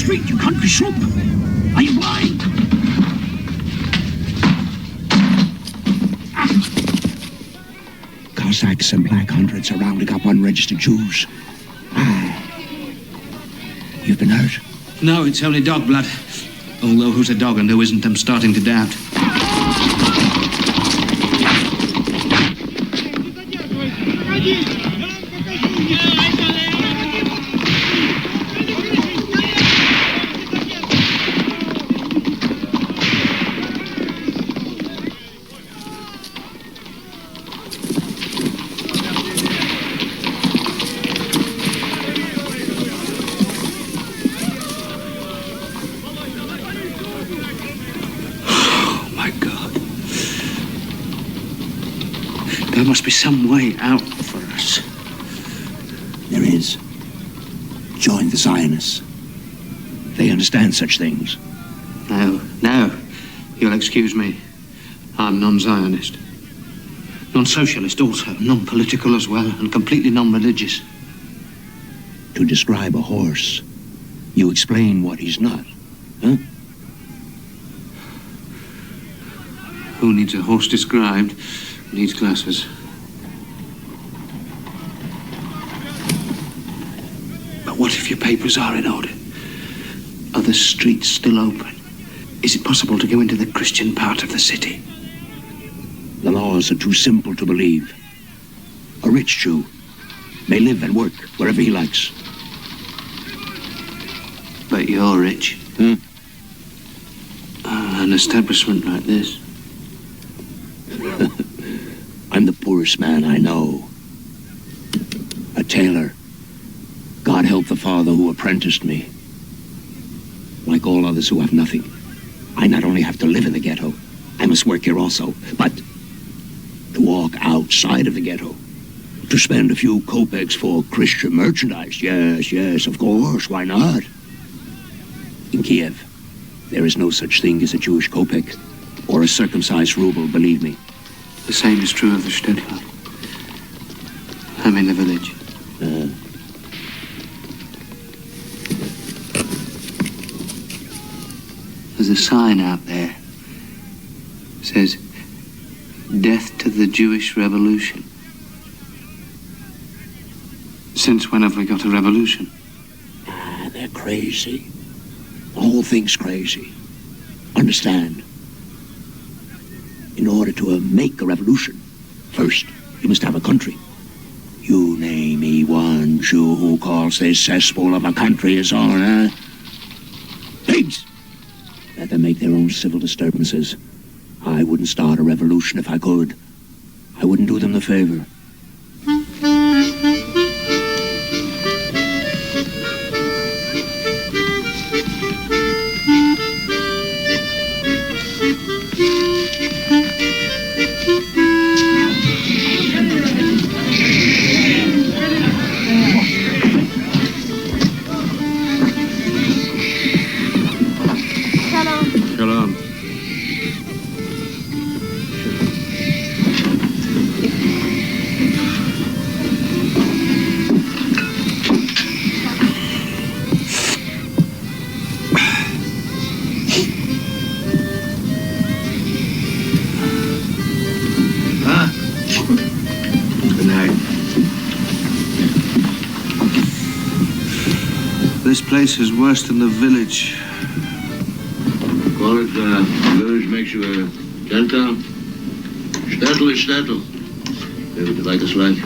street, you country sloop. Are you blind? Cossacks and Black Hundreds are rounding up unregistered Jews. You've been hurt? No, it's only dog blood. Although who's a dog and who isn't, I'm starting to doubt. There must be some way out for us. There is. Join the Zionists. They understand such things. No. You'll excuse me. I'm non-Zionist. Non-socialist also. Non-political as well. And completely non-religious. To describe a horse, you explain what he's not, huh? Who needs a horse described? Needs glasses. But what if your papers are in order? Are the streets still open? Is it possible to go into the Christian part of the city? The laws are too simple to believe. A rich Jew may live and work wherever he likes. But you're rich. An establishment like this. I'm the poorest man I know. A tailor. God help the father who apprenticed me. Like all others who have nothing, I not only have to live in the ghetto, I must work here also, but to walk outside of the ghetto, to spend a few kopecks for Christian merchandise. Yes, of course, why not? In Kiev, there is no such thing as a Jewish kopeck or a circumcised ruble, believe me. The same is true of the shtetl. I'm in the village. There's a sign out there. It says, "Death to the Jewish Revolution." Since when have we got a revolution? They're crazy. The whole thing's crazy. Understand? In order to make a revolution, first, you must have a country. You name me one Jew who calls this cesspool of a country his own, huh? Pigs! Let them make their own civil disturbances. I wouldn't start a revolution if I could. I wouldn't do them the favor. This place is worse than the village. Call it, the village makes you a Gentile? Shtetl is shtetl. Would you like a slice?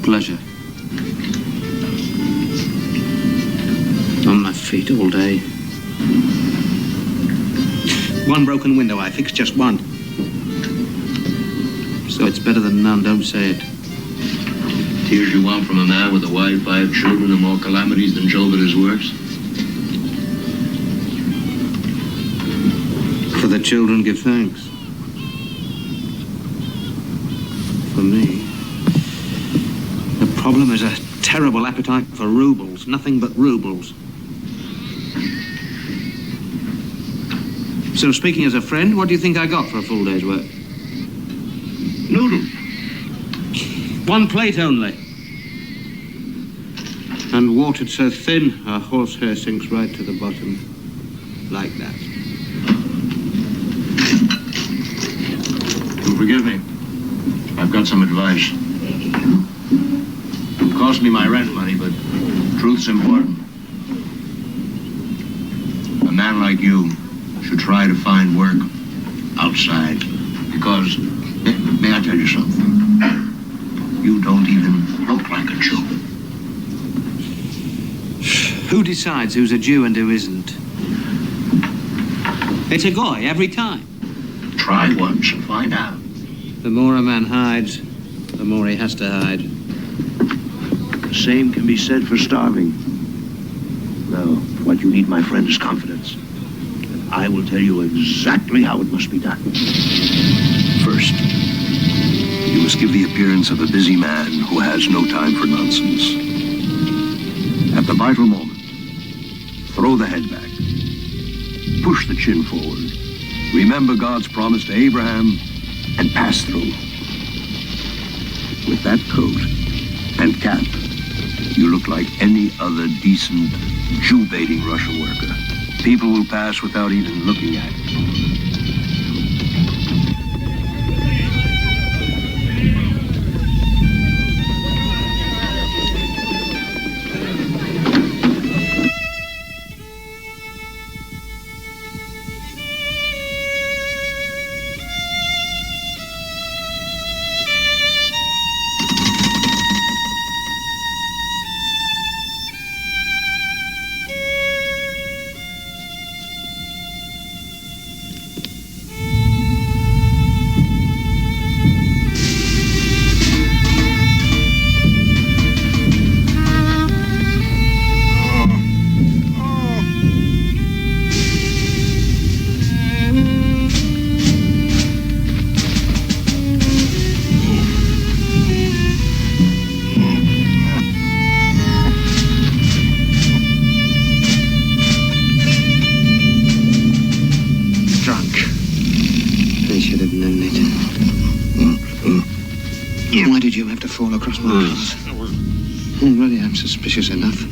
Pleasure. On my feet all day. One broken window, I fixed just one. So it's better than none, don't say it. Tears you want from a man with a wife, 5 children, and more calamities than Job at his works? For the children, give thanks. For me, the problem is a terrible appetite for rubles. Nothing but rubles. So, speaking as a friend, what do you think I got for a full day's work? Noodles. One plate only. And watered so thin, our horsehair sinks right to the bottom. Like that. You'll forgive me. I've got some advice. It'll cost me my rent money, but truth's important. A man like you should try to find work outside. Because, may I tell you something? You don't even look like a Jew. Who decides who's a Jew and who isn't? It's a goy every time. Try once and find out. The more a man hides, the more he has to hide. The same can be said for starving. Well, what you need, my friend, is confidence. And I will tell you exactly how it must be done. First, you must give the appearance of a busy man who has no time for nonsense. At the vital moment, throw the head back. Push the chin forward. Remember God's promise to Abraham and pass through. With that coat and cap, you look like any other decent Jew-baiting Russian worker. People will pass without even looking at you. Why did you have to fall across my path? Already I'm suspicious enough.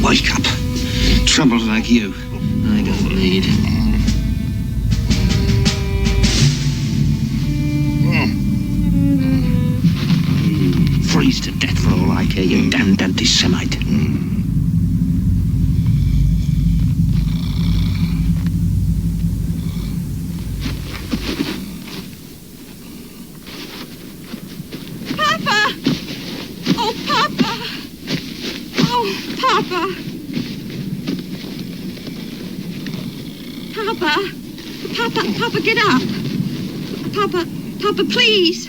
Wake up. Trouble like you, I don't need. Freeze to death for all I care, you damned anti-Semite. Papa, get up. Papa, please.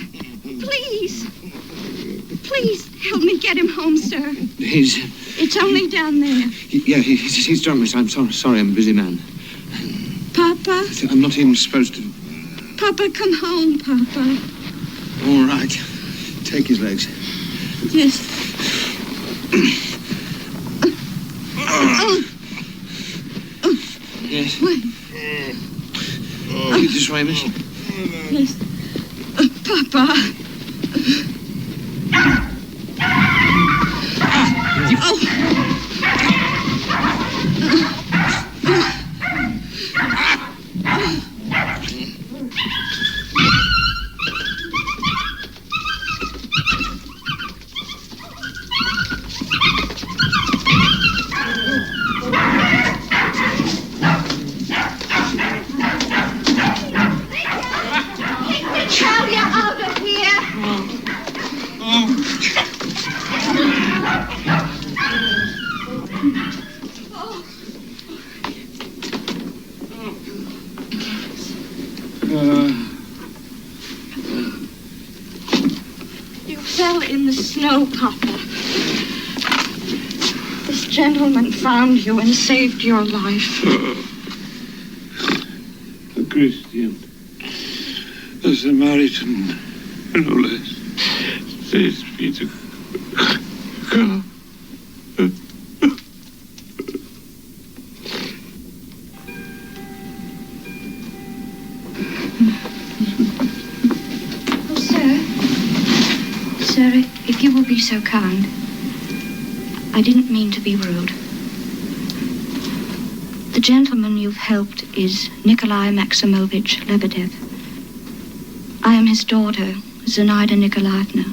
Please help me get him home, sir. It's only down there. Yeah, he's drunk, miss. I'm sorry, I'm a busy man. Papa? I'm not even supposed to... Papa, come home, Papa. All right. Take his legs. Yes. Yes. What? This way, miss. Yes. Papa. No, Papa. This gentleman found you and saved your life. A Christian. A Samaritan. No less. Thanks be to God. Sir, so kind. I didn't mean to be rude. The gentleman you've helped is Nikolai Maximovich Lebedev. I am his daughter, Zenaida Nikolaevna.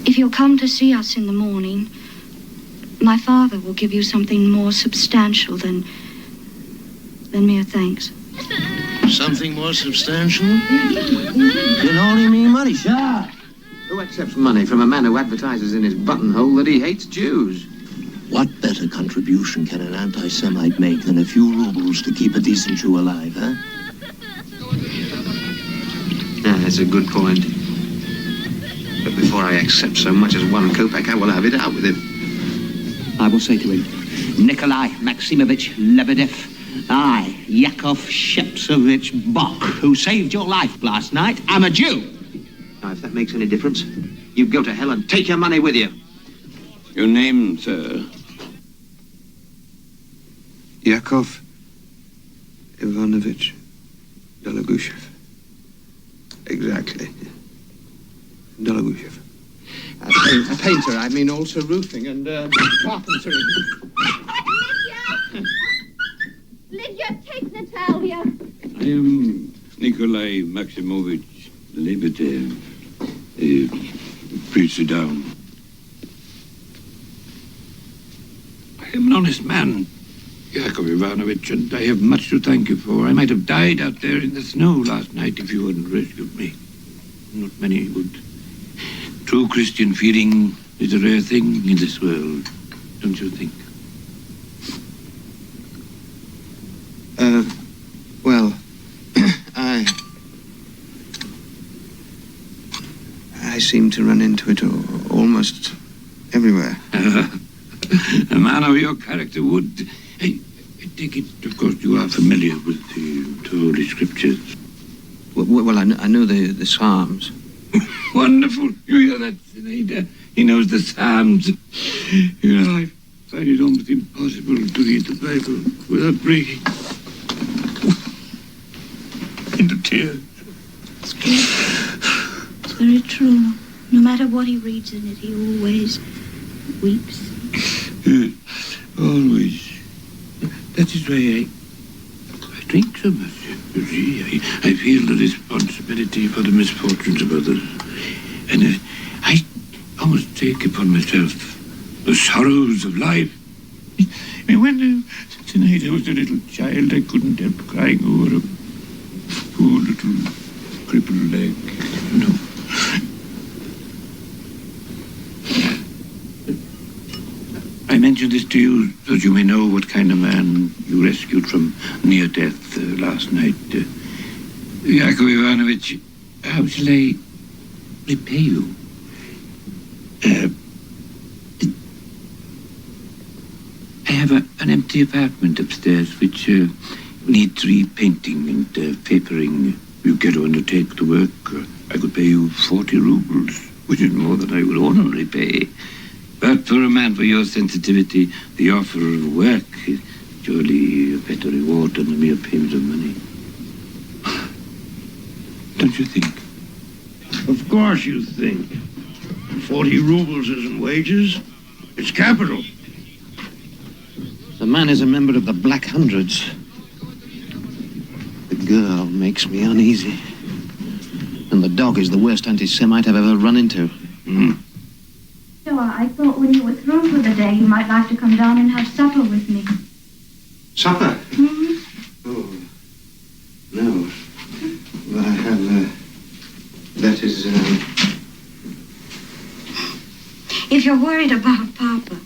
If you'll come to see us in the morning, my father will give you something more substantial than mere thanks. Something more substantial? You know what I mean, money? Sure. Who accepts money from a man who advertises in his buttonhole that he hates Jews? What better contribution can an anti-Semite make than a few rubles to keep a decent Jew alive, huh? Yeah, that's a good point. But before I accept so much as 1 kopeck, I will have it out with him. I will say to him, Nikolai Maximovich Lebedev, I, Yakov Bog, who saved your life last night, I'm a Jew. Now, if that makes any difference, you go to hell and take your money with you. Your name, sir? Yakov Ivanovich Dologushev. Exactly. Dologushev. A painter, I mean, also roofing and carpentry. Lydia, take Natalia. I am Nikolai Maximovich Lebedev. Please sit down. I am an honest man, Yakov Ivanovich, and I have much to thank you for. I might have died out there in the snow last night if you hadn't rescued me. Not many would. True Christian feeling is a rare thing in this world, don't you think? Well, I seem to run into it almost everywhere. A man of your character would. I take it, of course, you are familiar with the Holy Scriptures. Well, I know the Psalms. Wonderful. You hear that, Zenaida? He knows the Psalms. You know, I find it almost impossible to read the Bible without breaking into tears. It's true. It's very true. No matter what he reads in it, he always weeps. Always. That is why I drink so much. You see, I feel the responsibility for the misfortunes of others. And I almost take upon myself the sorrows of life. I mean, when tonight I was a little child, I couldn't help crying over a poor little crippled leg, you know. I mention this to you so that you may know what kind of man you rescued from near death last night. Yakov Ivanovich, how shall I repay you? I have an empty apartment upstairs which needs repainting and papering. You care to undertake the work, I could pay you 40 rubles, which is more than I would ordinarily pay. But for a man for your sensitivity, the offer of work is surely a better reward than the mere payment of money. Don't you think? Of course you think. 40 rubles isn't wages. It's capital. The man is a member of the Black Hundreds. The girl makes me uneasy. And the dog is the worst anti-Semite I've ever run into. So I thought when you were through for the day, you might like to come down and have supper with me. Supper? Mm-hmm. Oh, no. But I have, that is, If you're worried about Papa,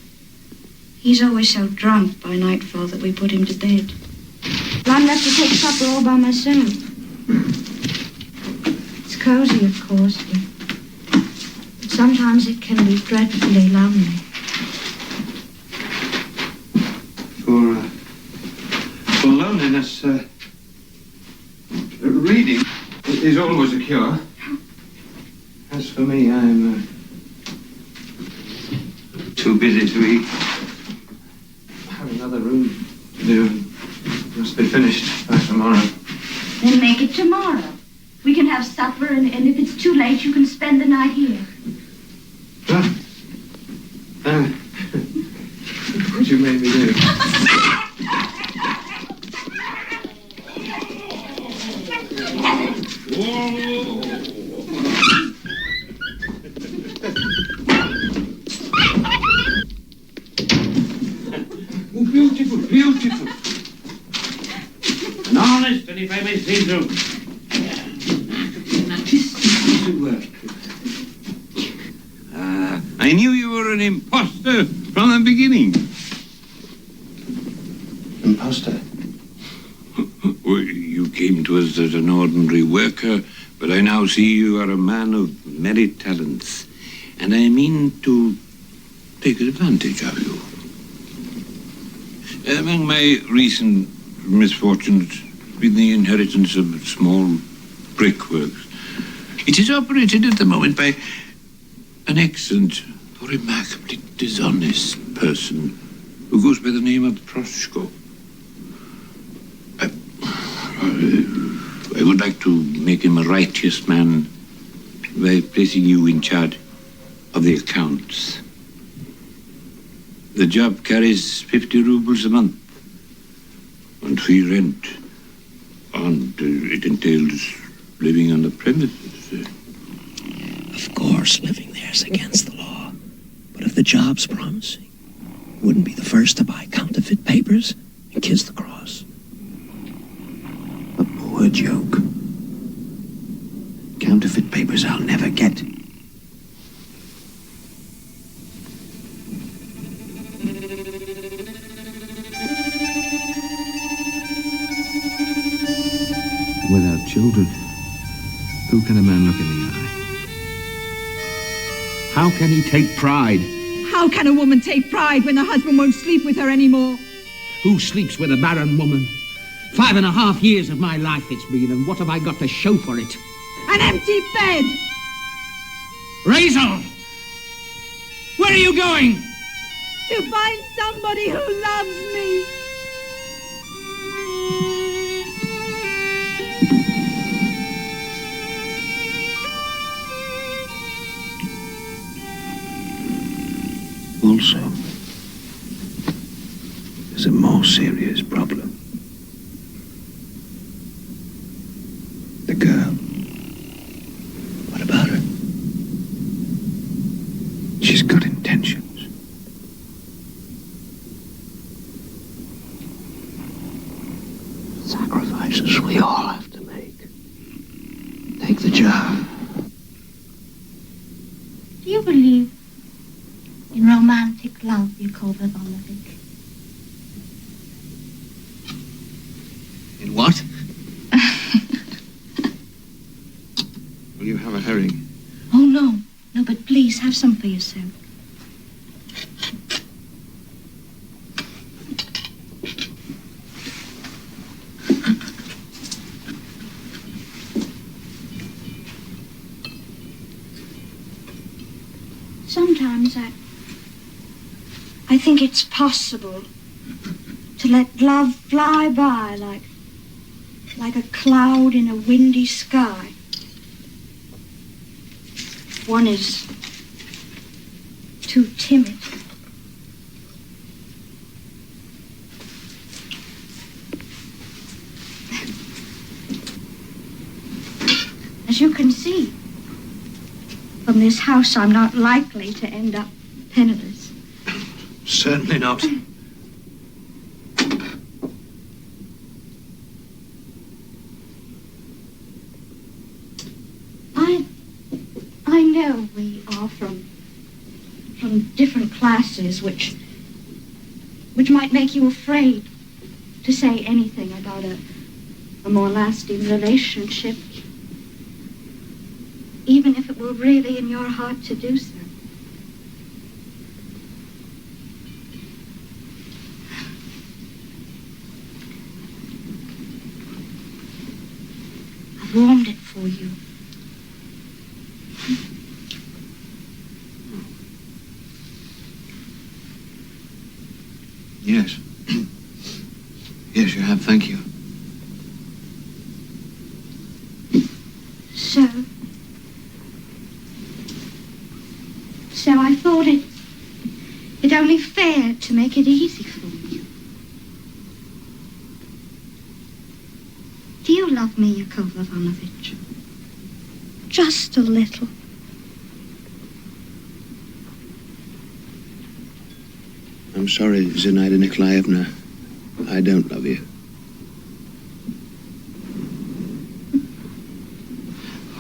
he's always so drunk by nightfall that we put him to bed. I'm left to take supper all by myself. It's cozy, of course, but sometimes it can be dreadfully lonely. For loneliness, reading is always a cure. As for me, I'm too busy to eat. I have another room to do. Must be finished by tomorrow. Then make it tomorrow. We can have have supper, and if it's too late, you can spend the night here. What'd you make me do? Oh, beautiful, beautiful. And honest, and if I may say so, an artistic piece of work. I knew you were an imposter from the beginning. Imposter? Well, you came to us as an ordinary worker, but I now see you are a man of many talents, and I mean to take advantage of you. Among my recent misfortunes has been the inheritance of small brickworks. It is operated at the moment by an excellent, remarkably dishonest person who goes by the name of Proshko. I would like to make him a righteous man by placing you in charge of the accounts. The job carries 50 rubles a month and free rent, and it entails living on the premises. Of course, living there's against the law. But if the job's promising, wouldn't be the first to buy counterfeit papers and kiss the cross. A poor joke. Counterfeit papers I'll never get. Without children, who can a man look in the eye? How can he take pride? How can a woman take pride when her husband won't sleep with her anymore? Who sleeps with a barren woman? 5.5 years of my life it's been, and what have I got to show for it? An empty bed! Razel! Where are you going? To find somebody who loves me! Also, there's a more serious problem. The girl. What about her? She's got intentions. Sacrifices we all have to make. Take the job. Do you believe in romantic love, Yakov Bog? In what? Will you have a herring? Oh, no. No, but please, have some for yourself. Sometimes I think it's possible to let love fly by like a cloud in a windy sky. One is too timid. As you can see, from this house, I'm not likely to end up penniless. Certainly not. I know we are from different classes, which might make you afraid to say anything about a more lasting relationship, even if it were really in your heart to do so. I've warmed it for you. Yes. Yes, you have. Thank you. so. So I thought it only fair to make it easy for you. Do you love me, Yakov Ivanovich? Just a little. I'm sorry, Zinaida Nikolaevna. I don't love you.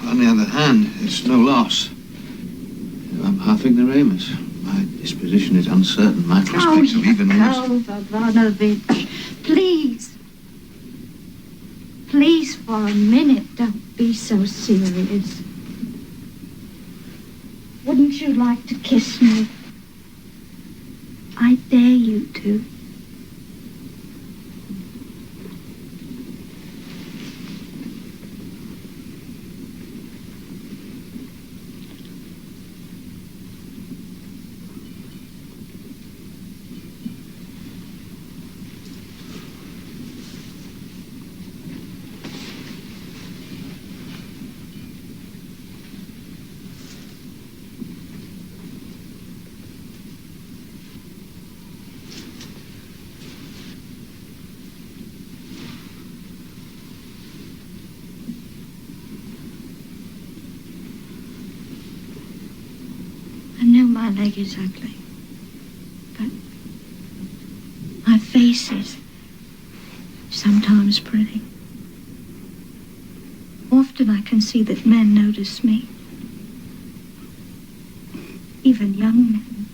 On the other hand, it's no loss. I'm half ignoramus. My disposition is uncertain. My prospects of evenness. Yakov Ivanovich, please. Please, for a minute, don't be so serious. Wouldn't you like to kiss me? I dare you to. My leg is ugly, but my face is sometimes pretty. Often I can see that men notice me, even young men.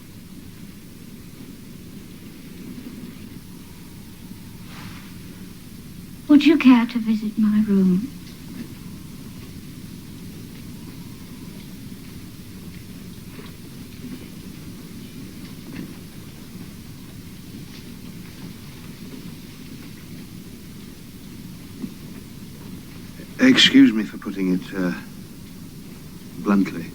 Would you care to visit my room? Excuse me for putting it, bluntly.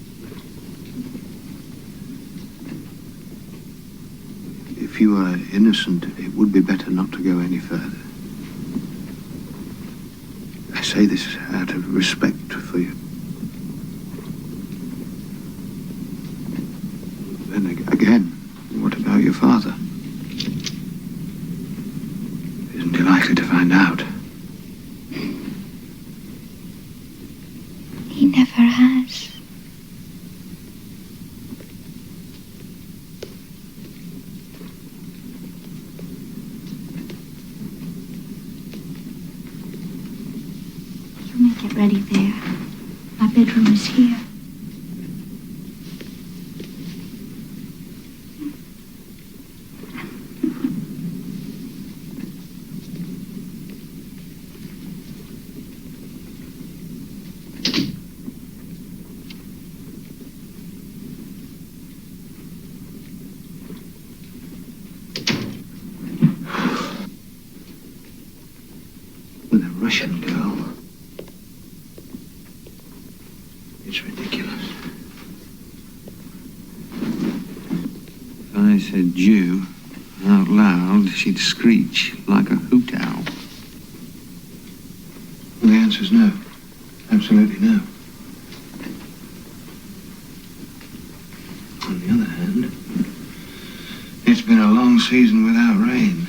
If you are innocent, it would be better not to go any further. I say this out of respect for you. Then again, what about your father? Isn't he likely to find out? He never has. You may get ready there. My bedroom is here. Russian girl. It's ridiculous. If I said Jew out loud, she'd screech like a hoot owl. Well, the answer's no. Absolutely no. On the other hand, it's been a long season without rain.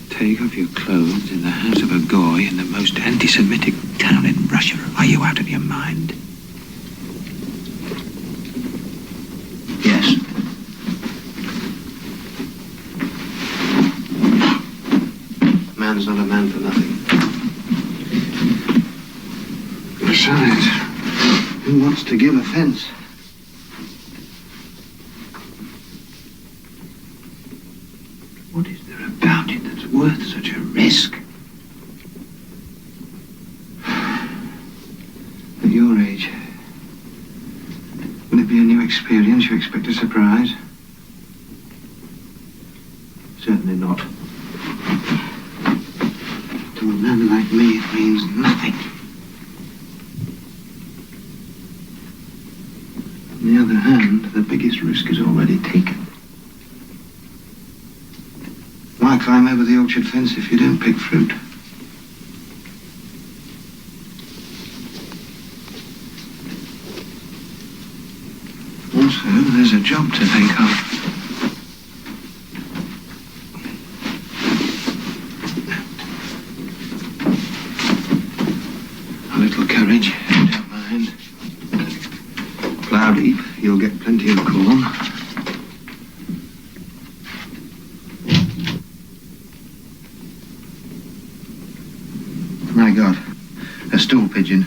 Take off your clothes in the house of a goy in the most anti-Semitic town in Russia. Are you out of your mind? Yes. Man's not a man for nothing. Besides, who wants to give offense? What is there about it that's worth such a risk? At your age, will it be a new experience you expect a surprise? Certainly not. To a man like me, it means nothing. On the other hand, the biggest risk is already taken. I'll climb over the orchard fence if you don't pick fruit. Also, there's a job to think of. A little courage, if you don't mind. Plough deep, you'll get plenty of corn. My God, a stool pigeon.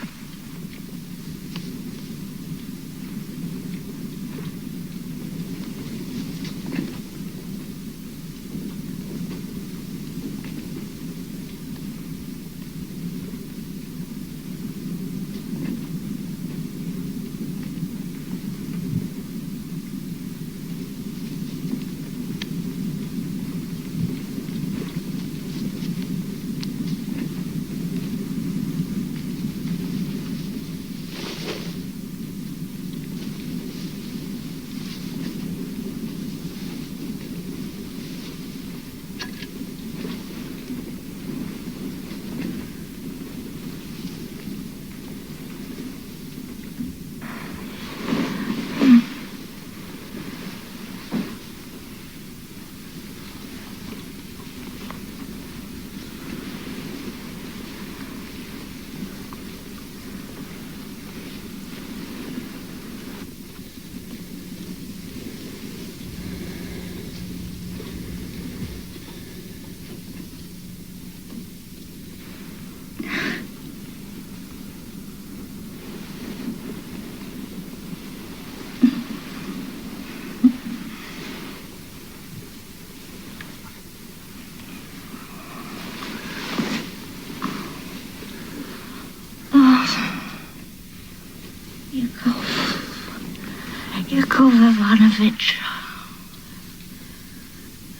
Yakov Ivanovich,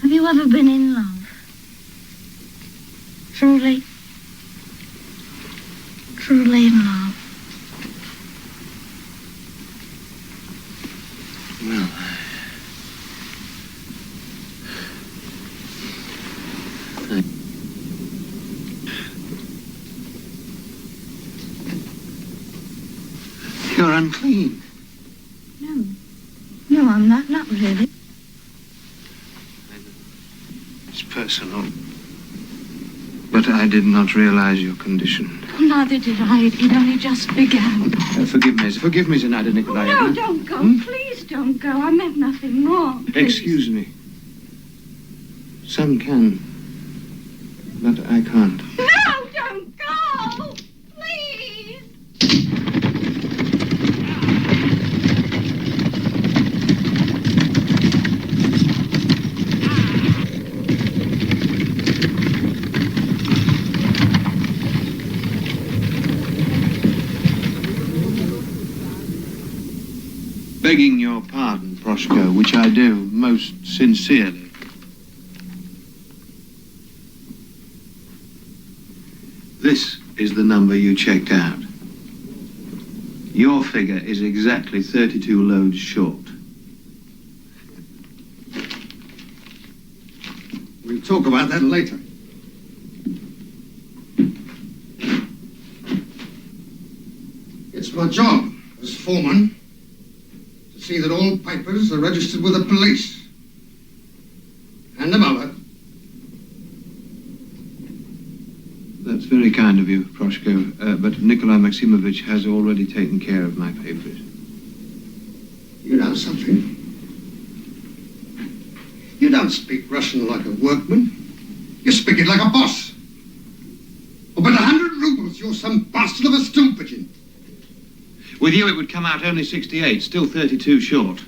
have you ever been in love? Truly in love? Well, you're unclean. No, I'm not really. It's personal. But I did not realize your condition. Neither did I. It only just began. Forgive me, Zenaida Nikolaevna. No, don't go. Please don't go. I meant nothing wrong. Please. Excuse me. Some can, but I can't. No, don't go! Please! Begging your pardon, Proshko, which I do most sincerely. This is the number you checked out. Your figure is exactly 32 loads short. We'll talk about that later. It's my job as foreman to see that all papers are registered with the police. Hand them over. That's very kind of you, Proshko, but Nikolai Maximovich has already taken care of my papers. You know something? You don't speak Russian like a workman. You speak it like a boss. For but 100 rubles, you're some bastard of a stool pigeon. With you, it would come out only 68, still 32 short.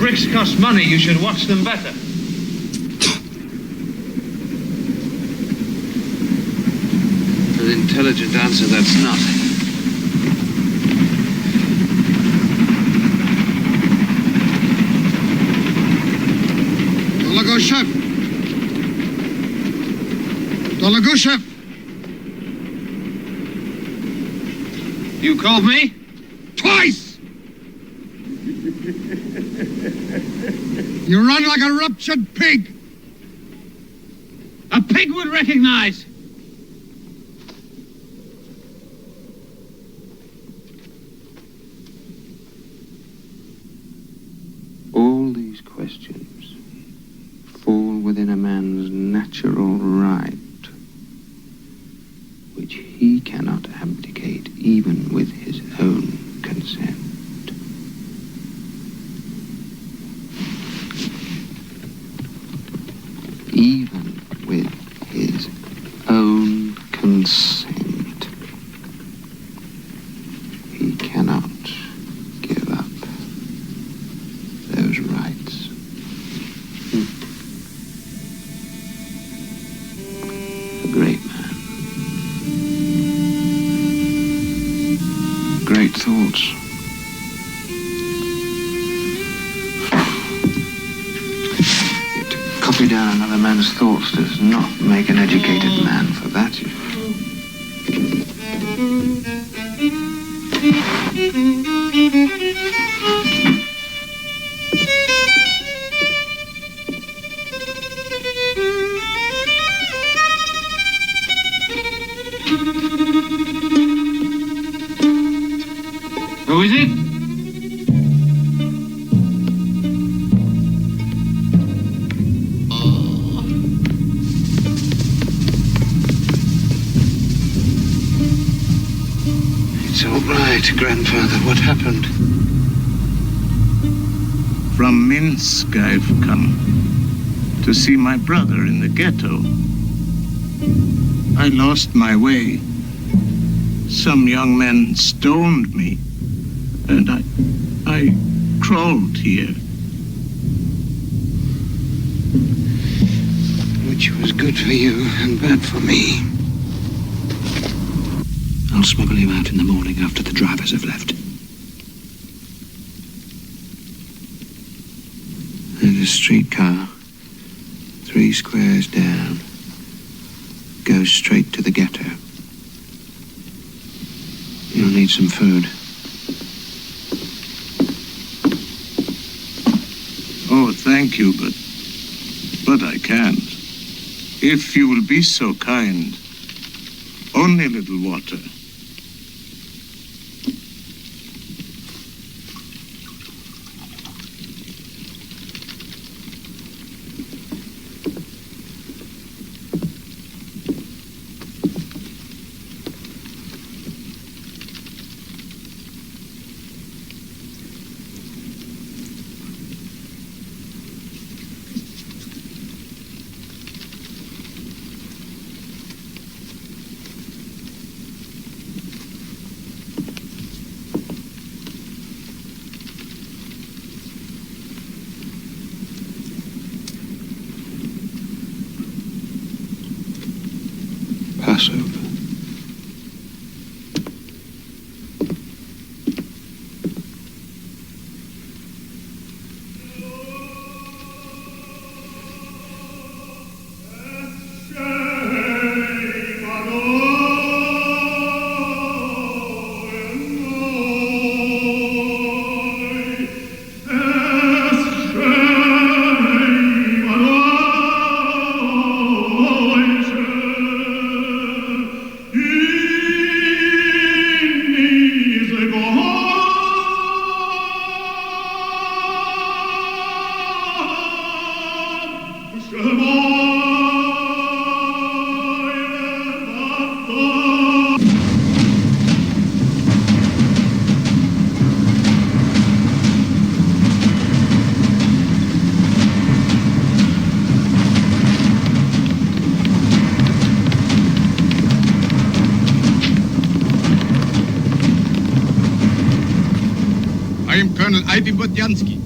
bricks cost money, you should watch them better. An intelligent answer, that's not. Dolagoshev! Dolagoshev! You called me? Twice! You run like a ruptured pig! A pig would recognize! All these questions fall within a man's natural right, which he cannot abdicate even with his own consent. Even with his own consent, he cannot give up those rights. A great man. Great thoughts. Yet to copy down another man's thoughts does not make an educated man, for that is... Who is it? It's all right, grandfather. What happened? From Minsk I've come to see my brother in the ghetto. I lost my way. Some young men stoned me, and I crawled here. Which was good for you and bad for me. I'll smuggle you out in the morning after the drivers have left. There's a streetcar 3 squares down. Goes straight to the ghetto. You'll need some food. Oh, thank you, but I can't. If you will be so kind, only a little water. Passover. I am Colonel Ivan Bodyansky.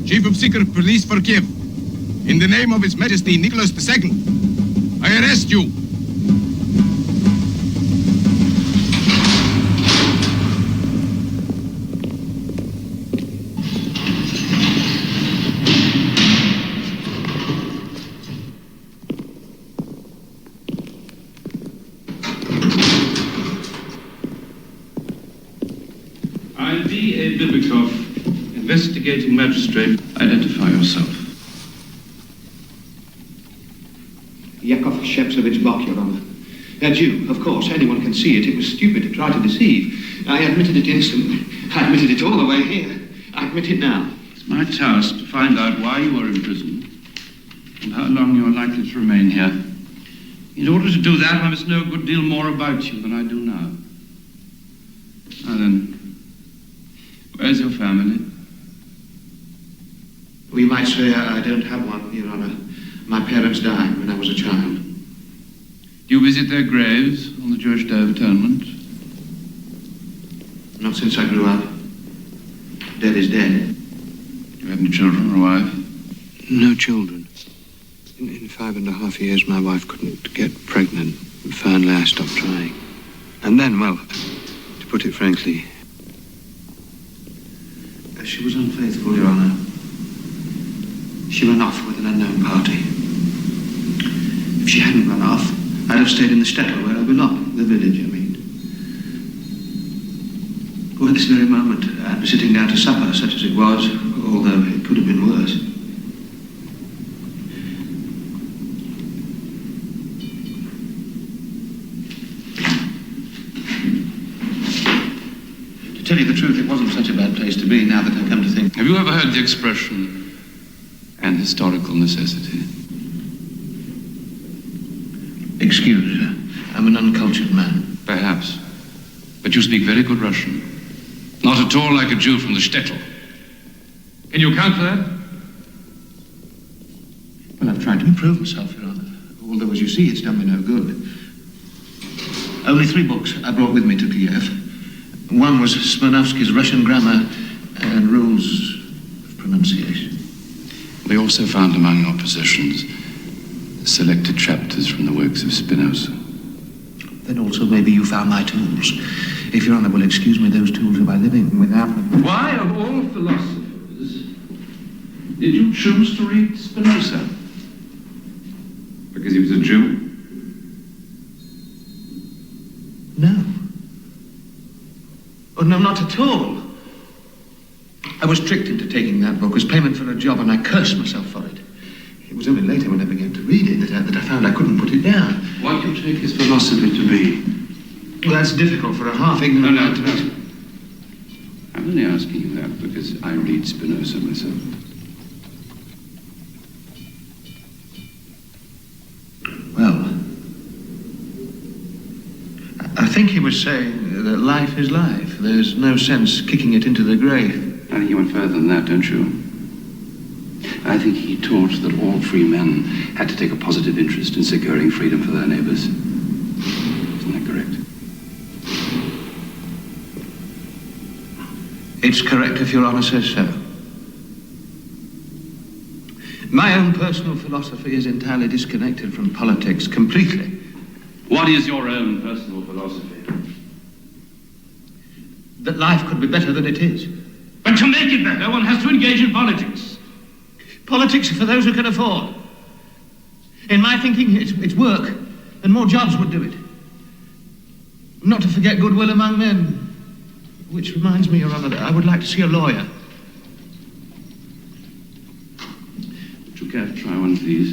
Chief of Secret Police for Kiev. In the name of His Majesty Nicholas II, I arrest you. I'll be a Bibikov, investigating magistrate. Identify yourself. Yakov Bog, Your Honor. A Jew, of course. Anyone can see it. It was stupid to try to deceive. I admitted it instantly. I admitted it all the way here. I admit it now. It's my task to find out why you are imprisoned and how long you are likely to remain here. In order to do that, I must know a good deal more about you than I do now. Now then, where's your family? We might say I don't have one, Your Honor. My parents died when I was a child. Do you visit their graves on the Jewish Day of Atonement? Not since I grew up. Dead is dead. Do you have any children or a wife? No children. In 5.5 years, my wife couldn't get pregnant. Finally, I stopped trying. And then, well, to put it frankly, she was unfaithful, Your Honor. She ran off with an unknown party. If she hadn't run off, I'd have stayed in the shtetl where I belong, the village, I mean. Well, at this very moment, I'd be sitting down to supper, such as it was, although it could have been worse. To tell you the truth, it wasn't such a bad place to be, now that I come to think. Have you ever heard the expression, an historical necessity? Excuse, I'm an uncultured man. Perhaps. But you speak very good Russian. Not at all like a Jew from the shtetl. Can you account for that? Well, I've tried to improve myself, Your Honor. Although, as you see, it's done me no good. Only 3 books I brought with me to Kiev. One was Sinopsis' Russian grammar and rules of pronunciation. We also found among our possessions selected chapters from the works of Spinoza. Then also maybe you found my tools. If Your Honor will excuse me, those tools are by living without them. Why, of all philosophers, did you choose to read Spinoza? Because he was a Jew? No. Oh, no, not at all. I was tricked into taking that book as payment for a job, and I cursed myself for it. It was only later when I began to read it that I found I couldn't put it down. What do you take his philosophy to be? Well, that's difficult for a half-ignorant man to know. I'm only asking you that because I read Spinoza myself. Well, I think he was saying that life is life. There's no sense kicking it into the grave. I think he went further than that, don't you? I think he taught that all free men had to take a positive interest in securing freedom for their neighbors. Isn't that correct? It's correct if Your Honor says so. My own personal philosophy is entirely disconnected from politics, completely. What is your own personal philosophy? That life could be better than it is. But to make it better, one has to engage in politics. Politics are for those who can afford. In my thinking, it's work, and more jobs would do it. Not to forget goodwill among men. Which reminds me, Your Honor, that I would like to see a lawyer. Would you care to try one of these?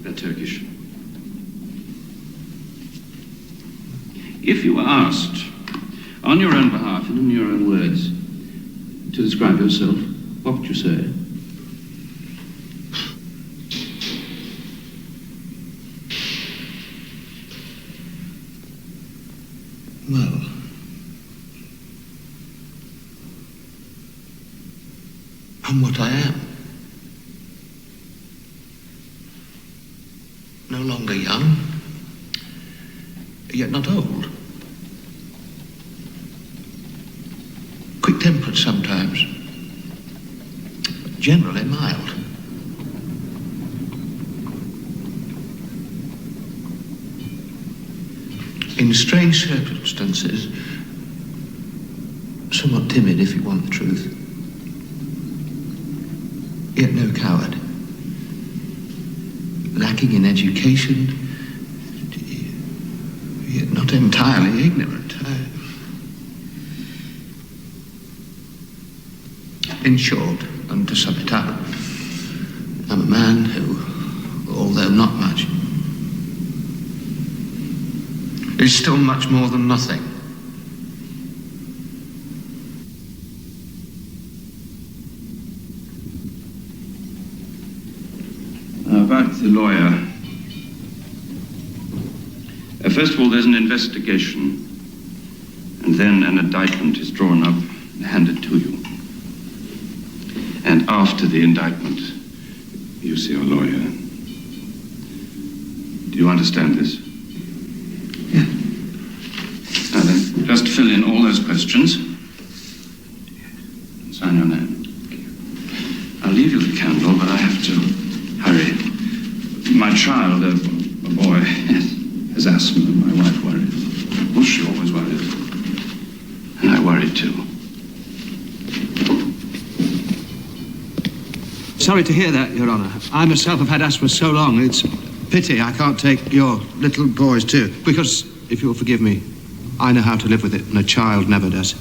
They're Turkish. If you were asked, on your own behalf and in your own words, to describe yourself, what would you say? Well, I'm what I am. No longer young, yet not old. Quick-tempered. but sometimes generally mild. In strange circumstances, somewhat timid if you want the truth, yet no coward. Lacking in education, yet not entirely ignorant. In short, and to sum it up, I'm a man who, although not much, is still much more than nothing. About the lawyer. First of all, there's an investigation, and then an indictment is drawn up and handed to you. And after the indictment, you see a lawyer. Do you understand this? Yeah. Now then, just fill in all those questions. And sign your name. I'll leave you the candle, but I have to hurry. My child, a boy, has asthma. My wife worries. Well, she always worries. And I worry too. Sorry to hear that, Your Honour. I myself have had asthma so long, it's pity I can't take your little boys too. Because, if you'll forgive me, I know how to live with it, and a child never does.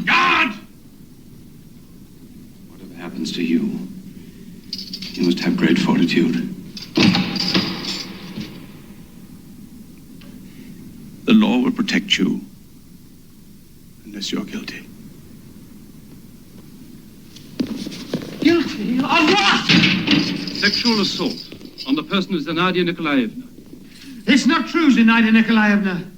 Guard! Whatever happens to you, you must have great fortitude. The law will protect you, unless you're guilty. Guilty? On what? Sexual assault on the person of Zinaida Nikolaevna. It's not true, Zinaida Nikolaevna.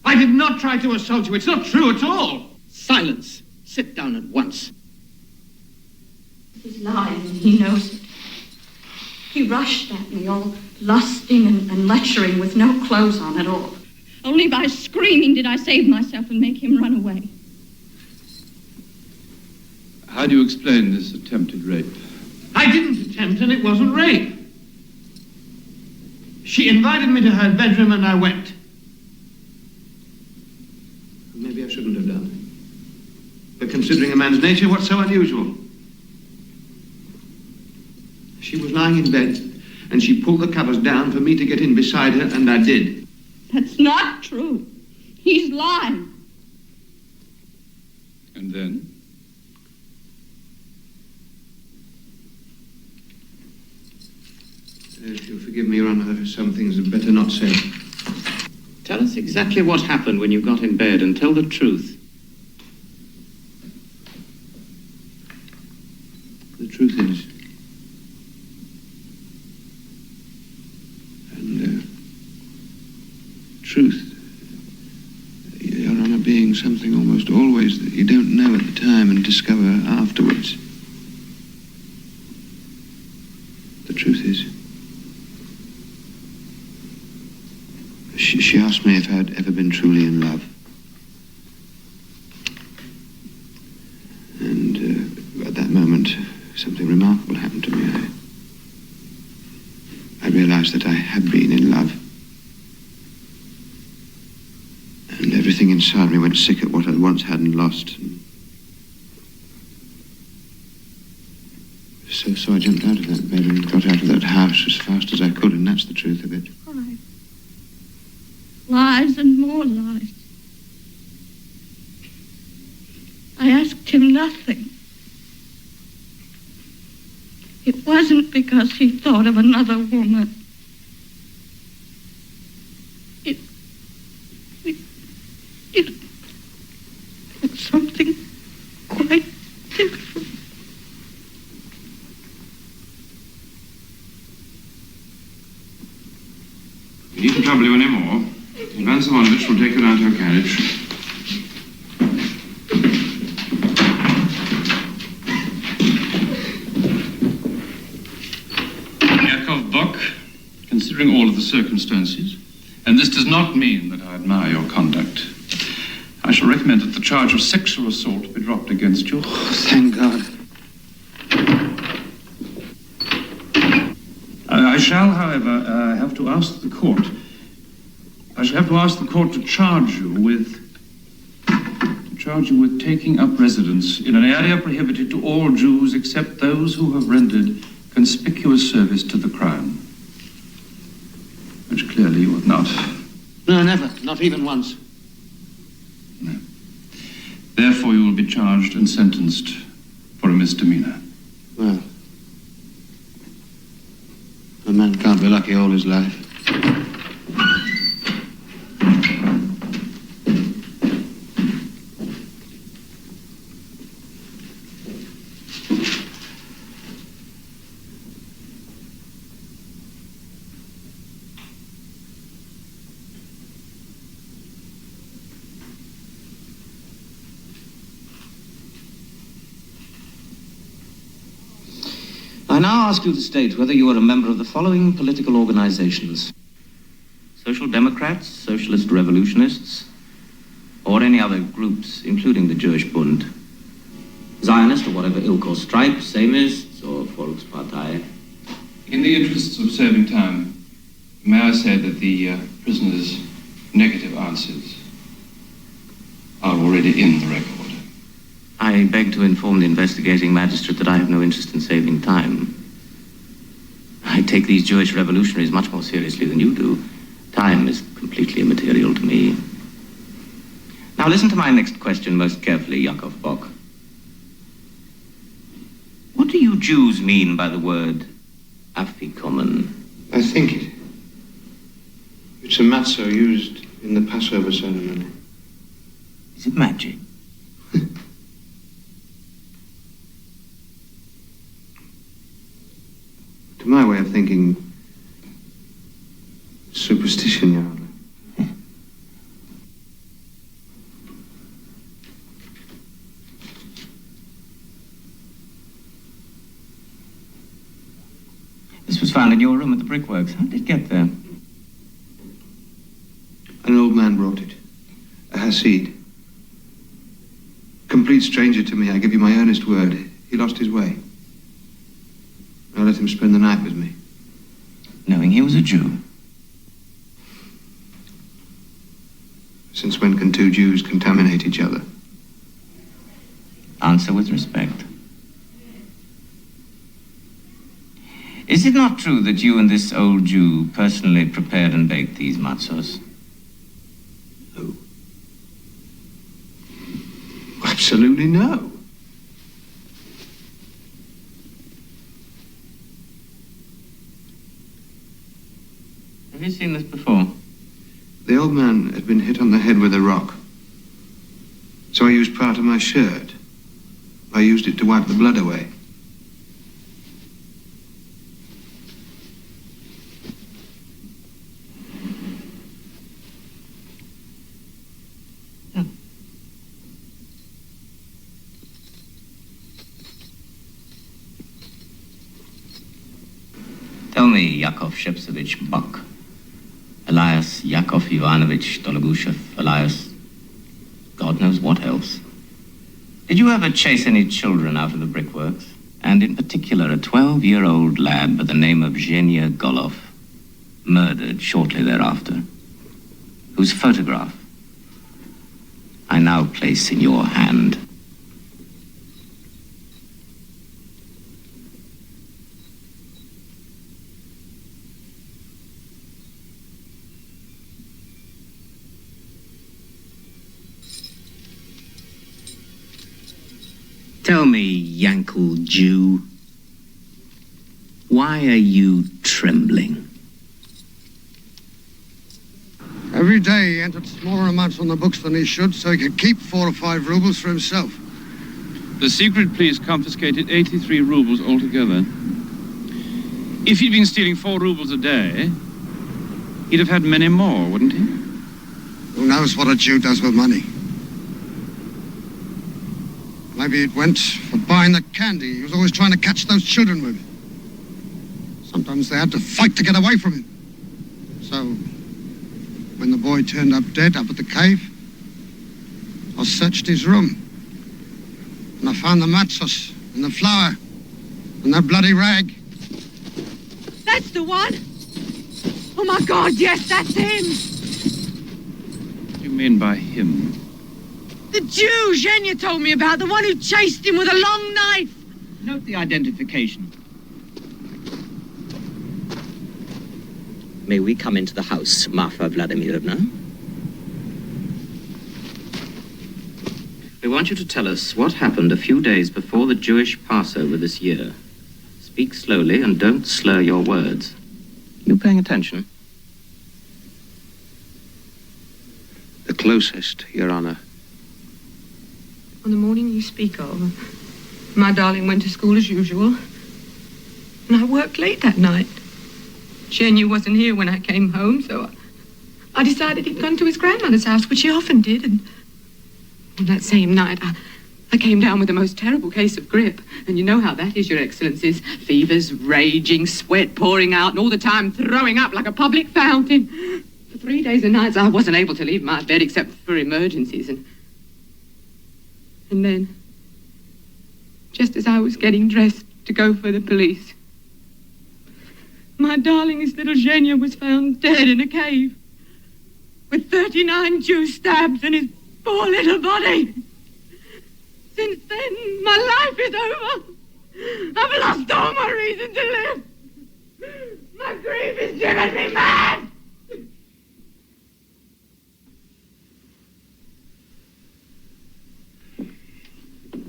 I did not try to assault you. It's not true at all. Silence. Sit down at once. He's lying, and he knows it. He rushed at me, all lusting and lecturing with no clothes on at all. Only by screaming did I save myself and make him run away. How do you explain this attempted rape? I didn't attempt, and it wasn't rape. She invited me to her bedroom, and I went. Maybe I shouldn't have done. But considering a man's nature, what's so unusual? She was lying in bed, and she pulled the covers down for me to get in beside her, and I did. That's not true. He's lying. And then? If you'll forgive me, Your Honour, some things are better not said. Tell us exactly what happened when you got in bed, and tell the truth. The truth is, truth, Your Honour, being something almost always that you don't know at the time and discover afterwards. The truth is, she asked me if I'd ever been truly in love. And at that moment, something remarkable happened to me. I realized that I had been in love. And everything inside me went sick at what I'd once had and lost. So I jumped out of that bed and got out of that house as fast as I could, and that's the truth of it. Why? Lies and more lies. I asked him nothing. It wasn't because he thought of another woman. It's something quite different. You needn't trouble you any more. Van Simonovich will take you down to her carriage. Yakov Bog, considering all of the circumstances, and this does not mean that I admire your conduct, I shall recommend that the charge of sexual assault be dropped against you. Oh, thank God. I shall, however, have to ask the court. I shall have to ask the court to charge you with taking up residence in an area prohibited to all Jews except those who have rendered conspicuous service to the crown. Which clearly you have not. No, never. Not even once. No. Therefore, you will be charged and sentenced for a misdemeanor. Well, a man can't be lucky all his life. I now ask you to state whether you are a member of the following political organizations: Social Democrats, Socialist Revolutionists, or any other groups, including the Jewish Bund, Zionist or whatever ilk or stripe, Samists or Volkspartei. In the interests of saving time, may I say that the prisoner's negative answers are already in the record. I beg to inform the investigating magistrate that I have no interest in saving time. I take these Jewish revolutionaries much more seriously than you do. Time is completely immaterial to me. Now listen to my next question most carefully, Yakov Bog. What do you Jews mean by the word afikomen? I think it's a matzah used in the Passover ceremony. Is it magic? To my way of thinking, superstition, Your Honor. This was found in your room at the brickworks. How did it get there? An old man brought it. A Hasid. Complete stranger to me, I give you my earnest word. He lost his way. I let him spend the night with me. Knowing he was a Jew? Since when can two Jews contaminate each other? Answer with respect. Is it not true that you and this old Jew personally prepared and baked these matzos? No. Absolutely no. Have you seen this before? The old man had been hit on the head with a rock. So I used part of my shirt. I used it to wipe the blood away. Tell me, Yakov Shepsevich Bog, alias Yakov Ivanovich Dologushev, alias God knows what else. Did you ever chase any children out of the brickworks? And in particular, a 12-year-old lad by the name of Zhenya Golov, murdered shortly thereafter, whose photograph I now place in your hand. Tell me, Yankel Jew, why are you trembling? Every day he entered smaller amounts on the books than he should, so he could keep 4 or 5 rubles for himself. The secret police confiscated 83 rubles altogether. If he'd been stealing 4 rubles a day, he'd have had many more, wouldn't he? Who knows what a Jew does with money? Maybe it went for buying the candy he was always trying to catch those children with. Sometimes they had to fight to get away from him. So, when the boy turned up dead up at the cave, I searched his room. And I found the mattress and the flour and that bloody rag. That's the one! Oh my God, yes, that's him! What do you mean by him? The Jew Zhenya told me about, the one who chased him with a long knife. Note the identification. May we come into the house, Marfa Vladimirovna? We want you to tell us what happened a few days before the Jewish Passover this year. Speak slowly and don't slur your words. You paying attention? The closest, Your Honor. On the morning you speak of, my darling went to school as usual. And I worked late that night. Zhenya wasn't here when I came home, so I decided he'd gone to his grandmother's house, which he often did. And on that same night, I came down with the most terrible case of grippe. And you know how that is, Your Excellencies. Fevers raging, sweat pouring out, and all the time throwing up like a public fountain. For 3 days and nights, I wasn't able to leave my bed except for emergencies. And then, just as I was getting dressed to go for the police, my darlingest little Zhenya was found dead in a cave with 39 Jew stabs in his poor little body. Since then, my life is over. I've lost all my reason to live. My grief has driven me mad.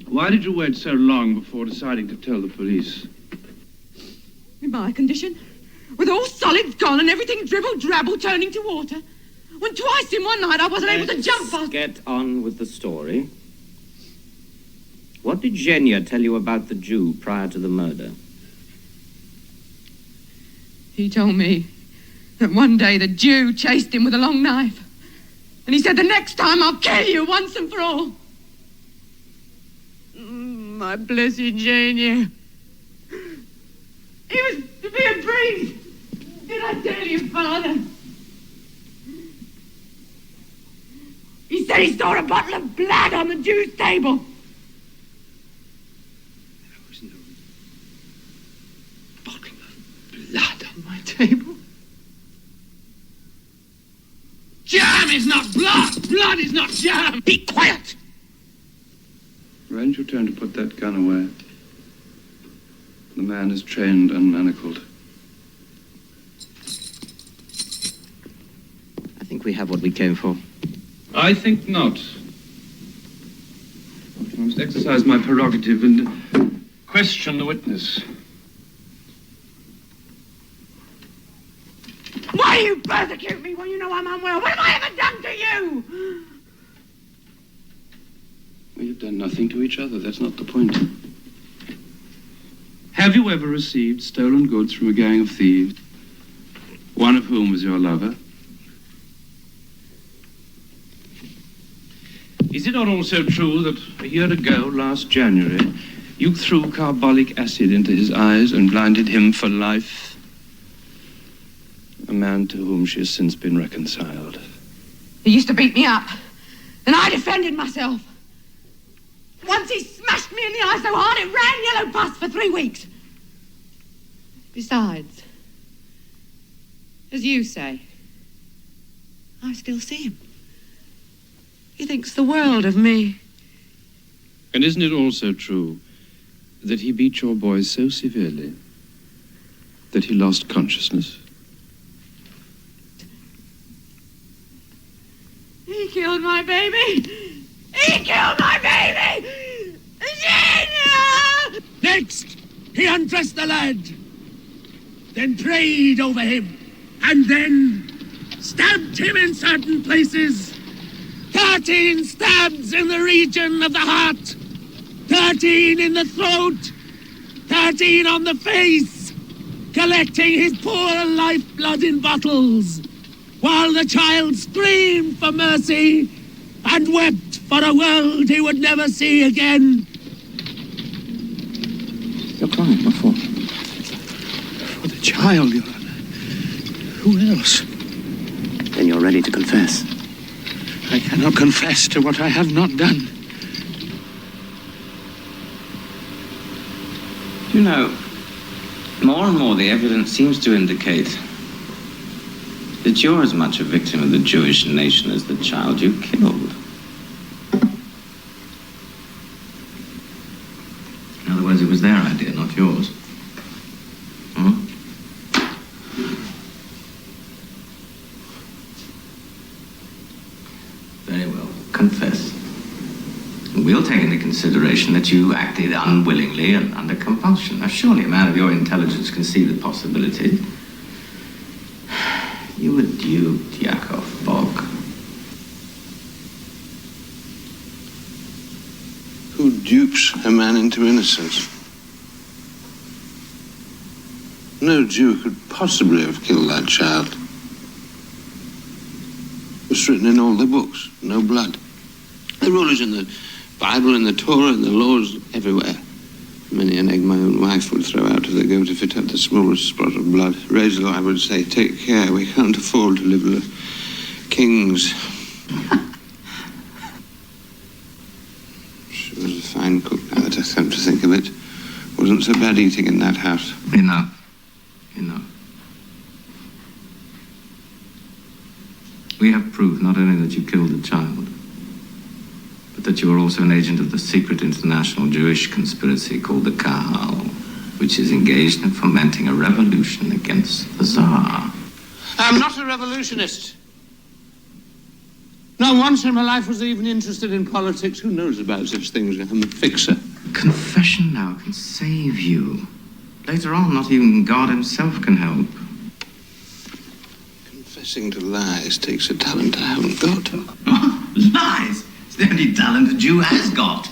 Why did you wait so long before deciding to tell the police? In my condition, with all solids gone and everything dribble-drabble turning to water, when twice in one night I wasn't able to jump fast. Get on with the story. What did Zhenya tell you about the Jew prior to the murder? He told me that one day the Jew chased him with a long knife. And he said, the next time I'll kill you once and for all. My blessed Zhenya. He was to be a priest. Did I tell you, Father? He said he saw a bottle of blood on the Jew's table. There was no bottle of blood on my table. Jam is not blood! Blood is not jam! Be quiet! Why didn't you turn to put that gun away? The man is trained and manacled. I think we have what we came for. I think not. I must exercise my prerogative and question the witness. Why do you persecute me when you know I'm unwell? What have I ever done to you? We've done nothing to each other. That's not the point. Have you ever received stolen goods from a gang of thieves, one of whom was your lover? Is it not also true that a year ago, last January, you threw carbolic acid into his eyes and blinded him for life? A man to whom she has since been reconciled. He used to beat me up, and I defended myself. Once he smashed me in the eye so hard it ran yellow pus for 3 weeks. Besides, as you say, I still see him. He thinks the world of me. And isn't it also true that he beat your boy so severely that he lost consciousness? He killed my baby! He killed my baby! Zhenya! Next, he undressed the lad, then prayed over him, and then stabbed him in certain places. 13 stabs in the region of the heart, 13 in the throat, 13 on the face, collecting his poor lifeblood in bottles, while the child screamed for mercy and wept for a world he would never see again. You're crying, what for? For the child, Your Honor. Who else? Then you're ready to confess. I cannot confess to what I have not done. You know, more and more the evidence seems to indicate that you're as much a victim of the Jewish nation as the child you killed. In other words, it was their idea, not yours. Hmm? Very well. Confess. And we'll take into consideration that you acted unwillingly and under compulsion. Now, surely a man of your intelligence can see the possibility. You were duped, Yakov Bog. Who dupes a man into innocence? No Jew could possibly have killed that child. It's written in all the books, no blood. The rule is in the Bible, in the Torah, in the laws, everywhere. Many an egg my own wife would throw out if they go to fit up the smallest spot of blood. Rachel, I would say, take care. We can't afford to live like kings. She was a fine cook, now that I come to think of it. Wasn't so bad eating in that house. Enough. Enough. We have proof not only that you killed the child, but that you were also an agent of the secret international Jewish conspiracy called the Kahal, which is engaged in fomenting a revolution against the Tsar. I'm not a revolutionist. Not once in my life was I even interested in politics. Who knows about such things? I'm a fixer. Confession now can save you. Later on, not even God himself can help. Confessing to lies takes a talent I haven't got. Lies? It's the only talent a Jew has got.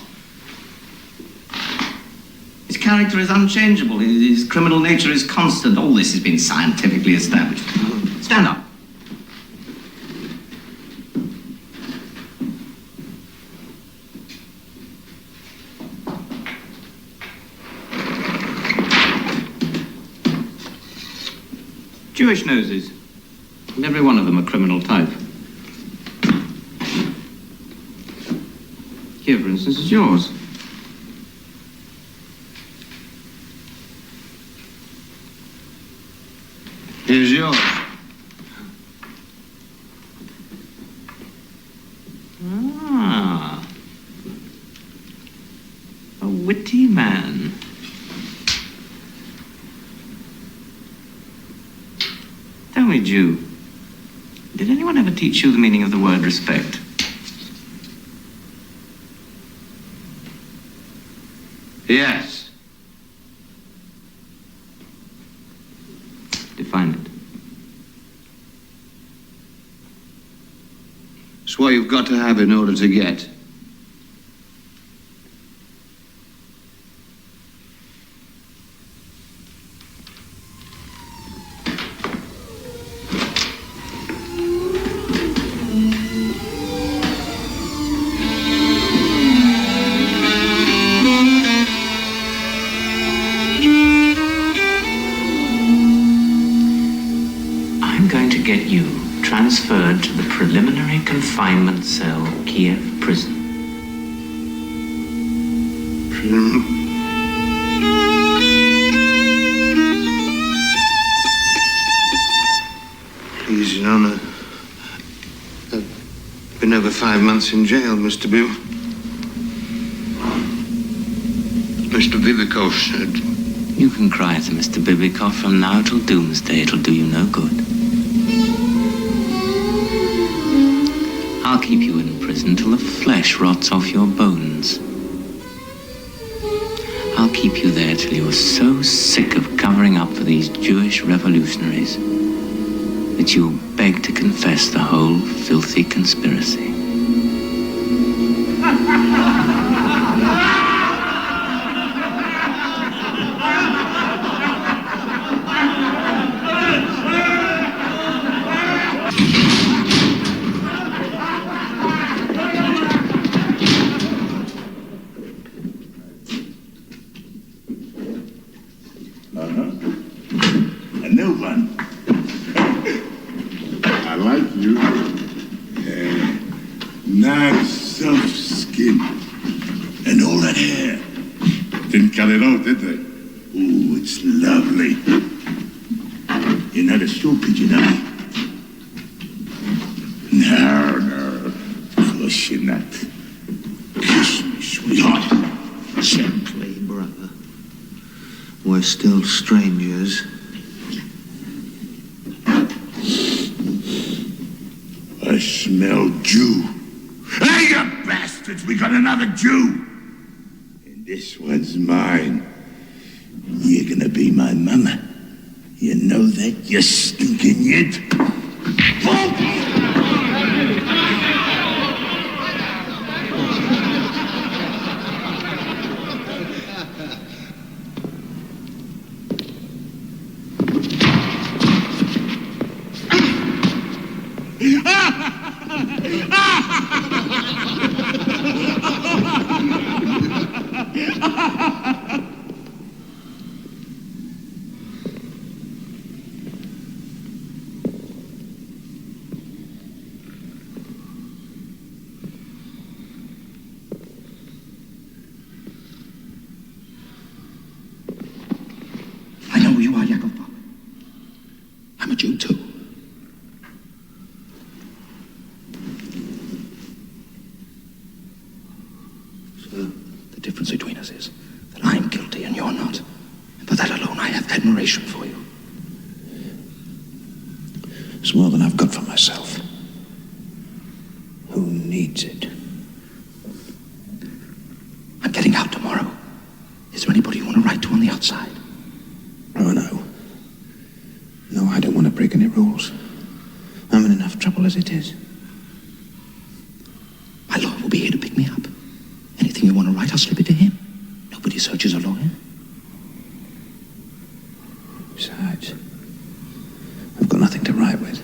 His character is unchangeable. His criminal nature is constant. All this has been scientifically established. Stand up. Jewish noses. And every one of them a criminal type. Here, for instance, is yours. Here's yours. Ah. A witty man. Tell me, Jew, did anyone ever teach you the meaning of the word respect? Yes. Define it. It's what you've got to have in order to get. Get you transferred to the preliminary confinement cell, Kiev prison. Please, Your Honor. I've been over 5 months in jail, Mr. Bill. Mr. Bibikov said. You can cry to Mr. Bibikov from now till doomsday. It'll do you no good. I'll keep you in prison till the flesh rots off your bones. I'll keep you there till you're so sick of covering up for these Jewish revolutionaries that you'll beg to confess the whole filthy conspiracy. A new one. I like you. That soft skin. And all that hair. Didn't cut it off, did they? Ooh, it's lovely. You're not a stool pigeon, are you? No. Of course you're not. Kiss me, sweetheart. Gently, brother. We're still strangers. I smell Jew. Hey, you bastards! We got another Jew! And this one's mine. You're gonna be my mama. You know that, you stinking yid? I know who you are, Yakov Bog. I'm a Jew, too. So, the difference between us is that I'm guilty and you're not. And for that alone, I have admiration for you. It's more than I've got for myself. Who needs it? I'm getting out tomorrow. Is there anybody you want to write to on the outside? Oh, no. No, I don't want to break any rules. I'm in enough trouble as it is. My lawyer will be here to pick me up. Anything you want to write, I'll slip it to him. Nobody searches a lawyer. Besides, I've got nothing to write with.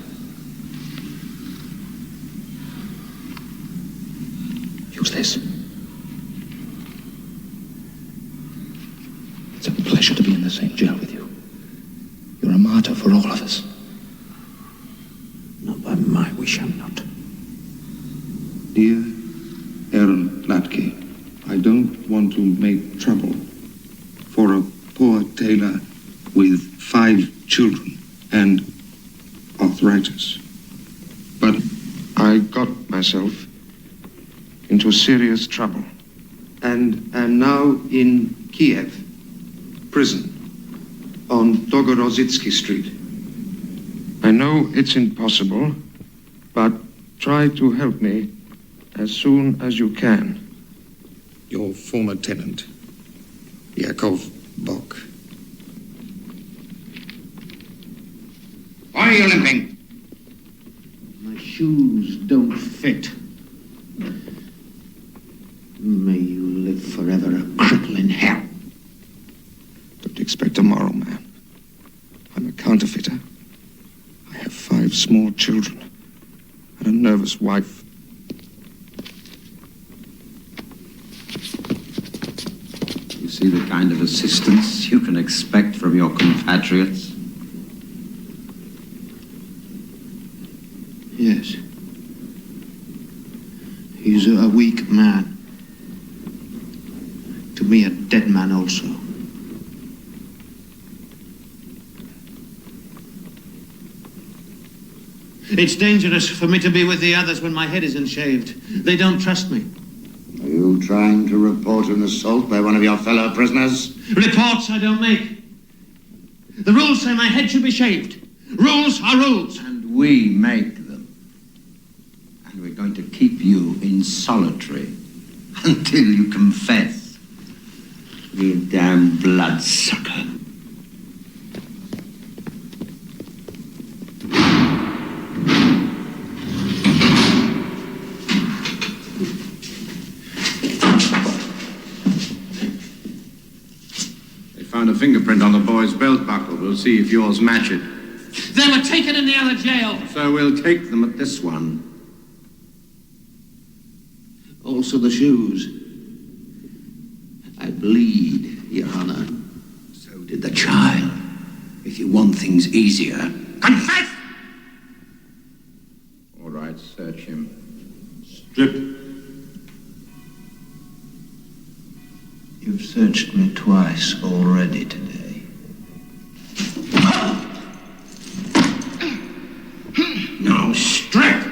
Use this. It's a pleasure to be in the same jail with you. You're a martyr for all of us. Not by my wish, I'm not. Dear Earl Latke, I don't want to make trouble for a poor tailor with 5 children and arthritis. But I got myself into serious trouble and am now in Kiev prison on Dogorozitsky Street. I know it's impossible, but try to help me as soon as you can. Your former tenant, Yakov Bog. Why are you limping? My shoes don't fit. May you live forever a cripple in hell. Don't expect tomorrow, man. I'm a counterfeiter. I have 5 small children and a nervous wife. You see the kind of assistance you can expect from your compatriots? Yes. He's a weak man. To me, a dead man also. It's dangerous for me to be with the others when my head isn't shaved. They don't trust me. Are you trying to report an assault by one of your fellow prisoners? Reports I don't make. The rules say my head should be shaved. Rules are rules. And we make them. And we're going to keep you in solitary until you confess. You damn bloodsucker. Found a fingerprint on the boy's belt buckle. We'll see if yours match it. They were taken in the other jail. So we'll take them at this one. Also the shoes. I bleed, Your Honor. So did the child. If you want things easier, confess! All right, search him. Strip searched me twice already today. Now, strike!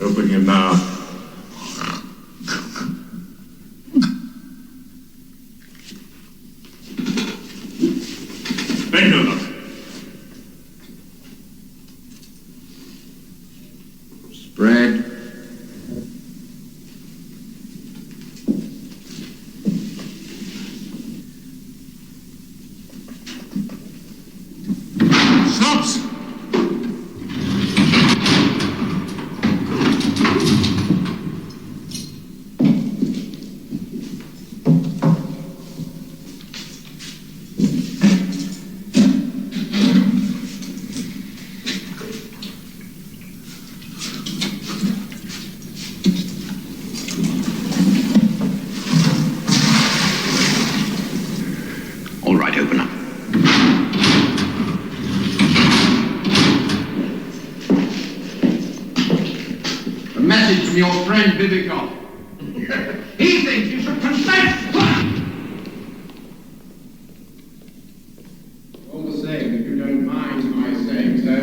Open your mouth. Bend over. Spread. Stops! All right, open up. A message from your friend Bibikov. He thinks you should confess! All the same, if you don't mind my saying so,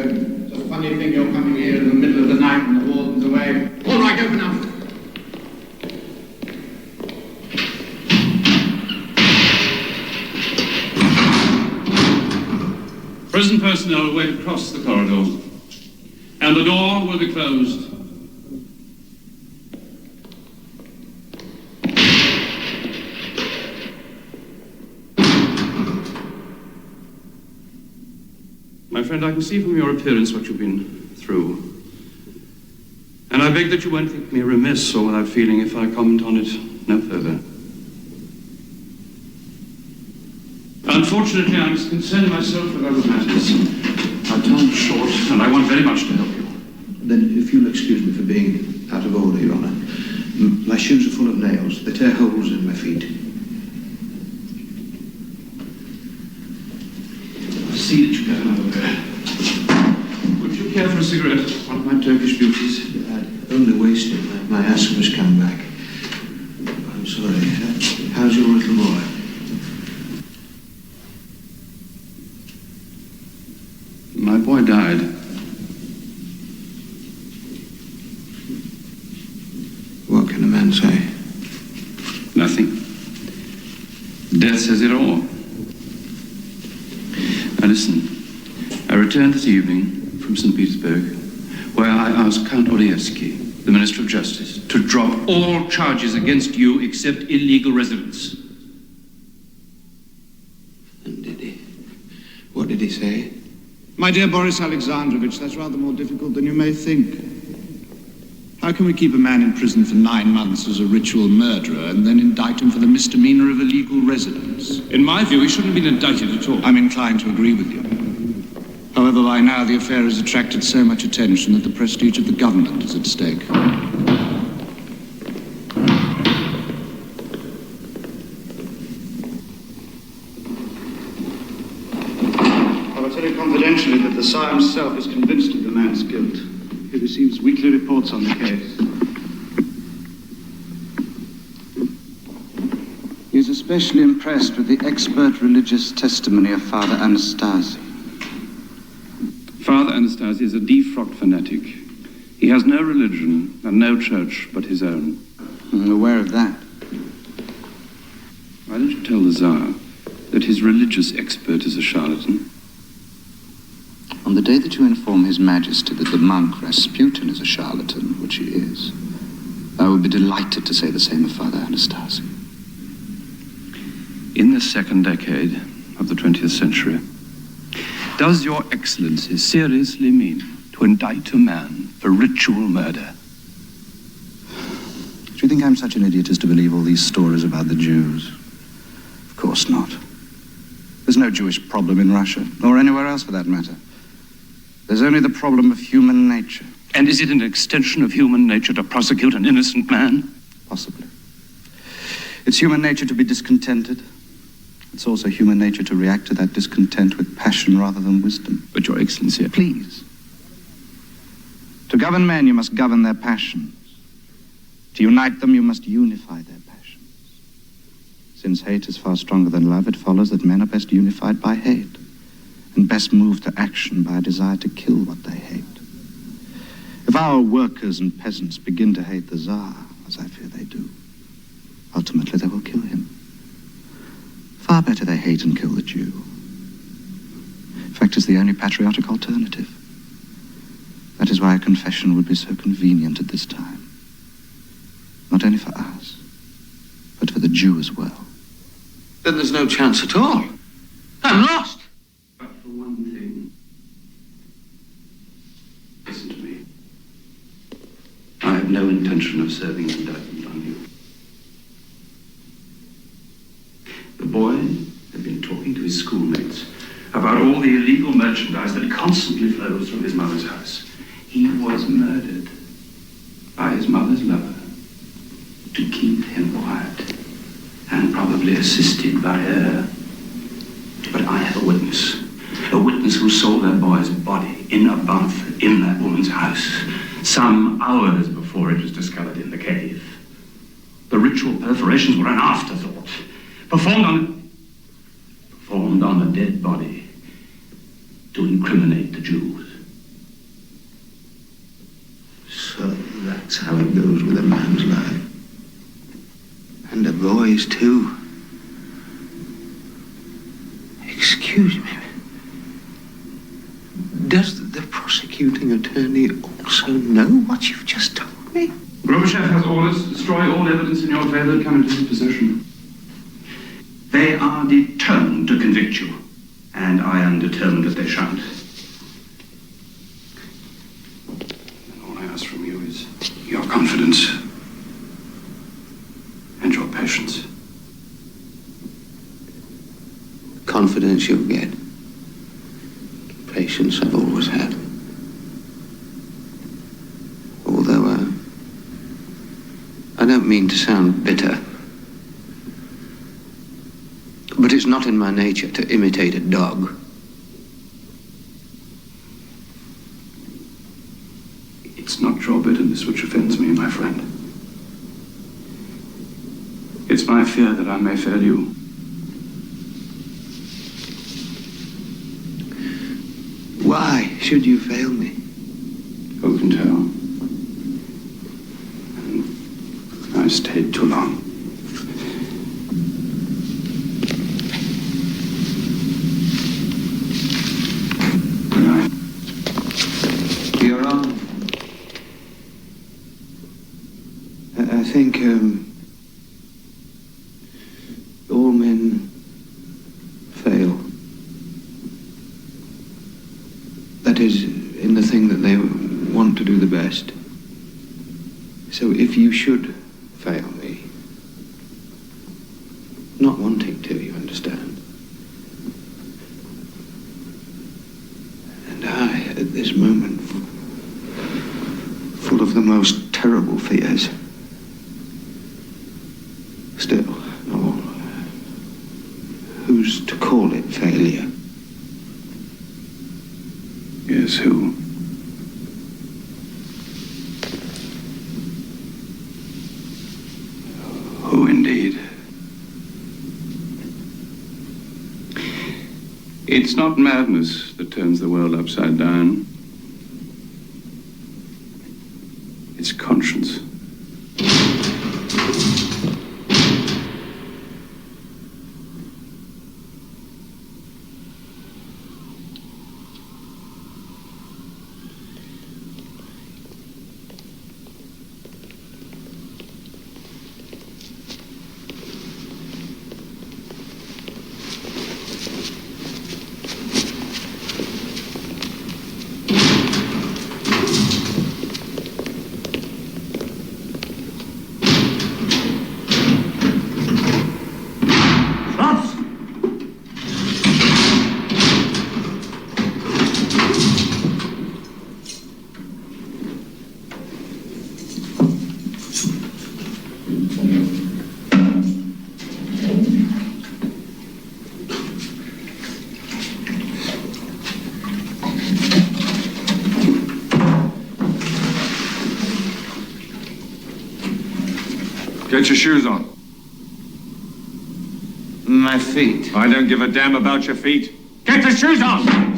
it's a funny thing you're coming here in the middle of the night when the warden's away. All right, open up. Prison personnel will wait across the corridor, and the door will be closed. My friend, I can see from your appearance what you've been through. And I beg that you won't think me remiss or without feeling if I comment on it no further. Unfortunately, I must concern myself with other matters. Our time's short, and I want very much to help you. Then, if you'll excuse me for being out of order, Your Honor. My shoes are full of nails. They tear holes in my feet. I see that you got another pair. Would you care for a cigarette? One of my Turkish beauties. I'd only wasted. My asthma's come back. I'm sorry. How's your little boy? My boy died. What can a man say? Nothing. Death says it all. Now listen, I returned this evening from St. Petersburg, where I asked Count Oreevsky, the Minister of Justice, to drop all charges against you except illegal residence. And did he? What did he say? My dear Boris Alexandrovich, that's rather more difficult than you may think. How can we keep a man in prison for 9 months as a ritual murderer and then indict him for the misdemeanor of illegal residence? In my view, he shouldn't have been indicted at all. I'm inclined to agree with you. However, by now the affair has attracted so much attention that the prestige of the government is at stake. Tsar himself is convinced of the man's guilt. He receives weekly reports on the case. He is especially impressed with the expert religious testimony of Father Anastasi. Father Anastasi is a defrocked fanatic. He has no religion and no church but his own. I'm aware of that. Why don't you tell the Tsar that his religious expert is a charlatan? On the day that you inform His Majesty that the monk Rasputin is a charlatan, which he is, I would be delighted to say the same of Father Anastasi. In the second decade of the 20th century, does Your Excellency seriously mean to indict a man for ritual murder? Do you think I'm such an idiot as to believe all these stories about the Jews? Of course not. There's no Jewish problem in Russia, nor anywhere else for that matter. There's only the problem of human nature. And is it an extension of human nature to prosecute an innocent man? Possibly. It's human nature to be discontented. It's also human nature to react to that discontent with passion rather than wisdom. But Your Excellency... Please. To govern men, you must govern their passions. To unite them, you must unify their passions. Since hate is far stronger than love, it follows that men are best unified by hate, and best moved to action by a desire to kill what they hate. If our workers and peasants begin to hate the Tsar, as I fear they do, ultimately they will kill him. Far better they hate and kill the Jew. In fact, it's the only patriotic alternative. That is why a confession would be so convenient at this time. Not only for us, but for the Jew as well. Then there's no chance at all. I'm lost. But for one thing, listen to me. I have no intention of serving an indictment on you. The boy had been talking to his schoolmates about all the illegal merchandise that constantly flows from his mother's house. He was murdered by his mother's lover to keep him quiet, and probably assisted by her. But I have a witness who saw their boy's body in a bath in that woman's house some hours before it was discovered in the cave. The ritual perforations were an afterthought, performed on a dead body to incriminate the Jews. So that's how it goes with a man's life. And a boy's too. Excuse me. Does the prosecuting attorney also know what you've just told me? Gorbachev has orders to destroy all evidence in your favor that come into his possession. They are determined to convict you, and I am determined that they shan't. And all I ask from you is your confidence and your patience. Confidence you'll get. Patience I've always had. Although, I don't mean to sound bitter, but it's not in my nature to imitate a dog. It's not your bitterness which offends me, my friend. It's my fear that I may fail you. Why should you fail me? Who can tell? I stayed too long. Your Honor, I think all men fail. That is, in the thing that they want to do the best. So if you should fail me, not wanting to, you understand? And I, at this moment, full of the most terrible fears, still, who's to call it failure? is who? Who indeed? It's not madness that turns the world upside down. It's conscience. Get your shoes on. My feet. I don't give a damn about your feet. Get your shoes on!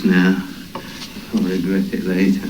Now, I'll regret it later.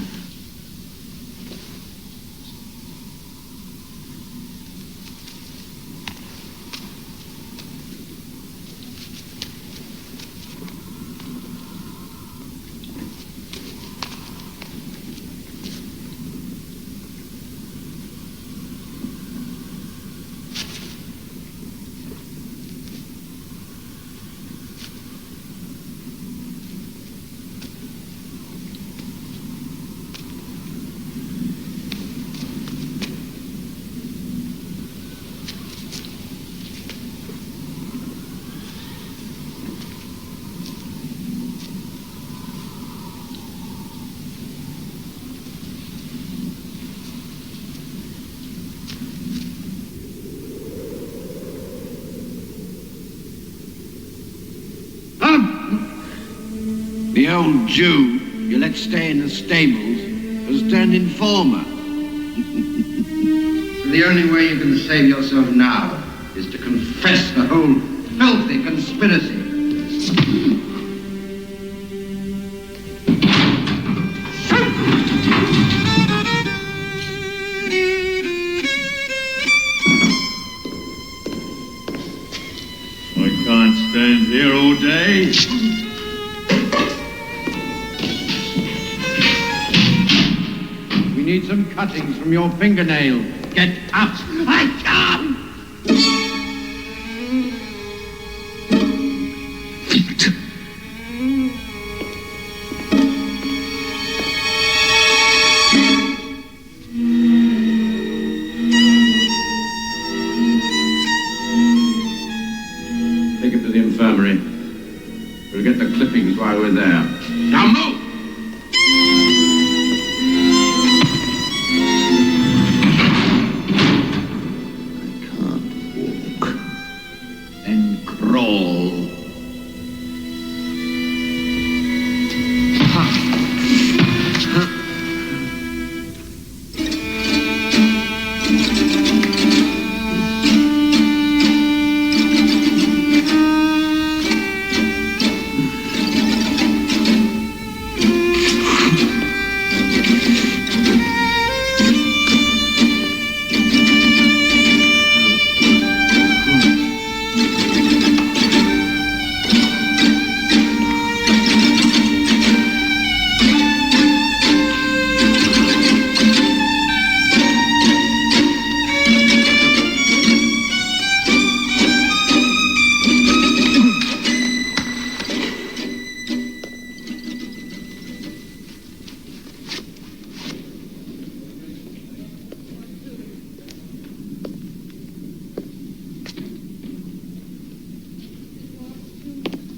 The old Jew you let stay in the stables has turned informer. The only way you can save yourself now is to confess the whole filthy conspiracy. I can't stand here all day. We need some cuttings from your fingernail. Get up. I can't. Take him to the infirmary. We'll get the clippings while we're there. Now move!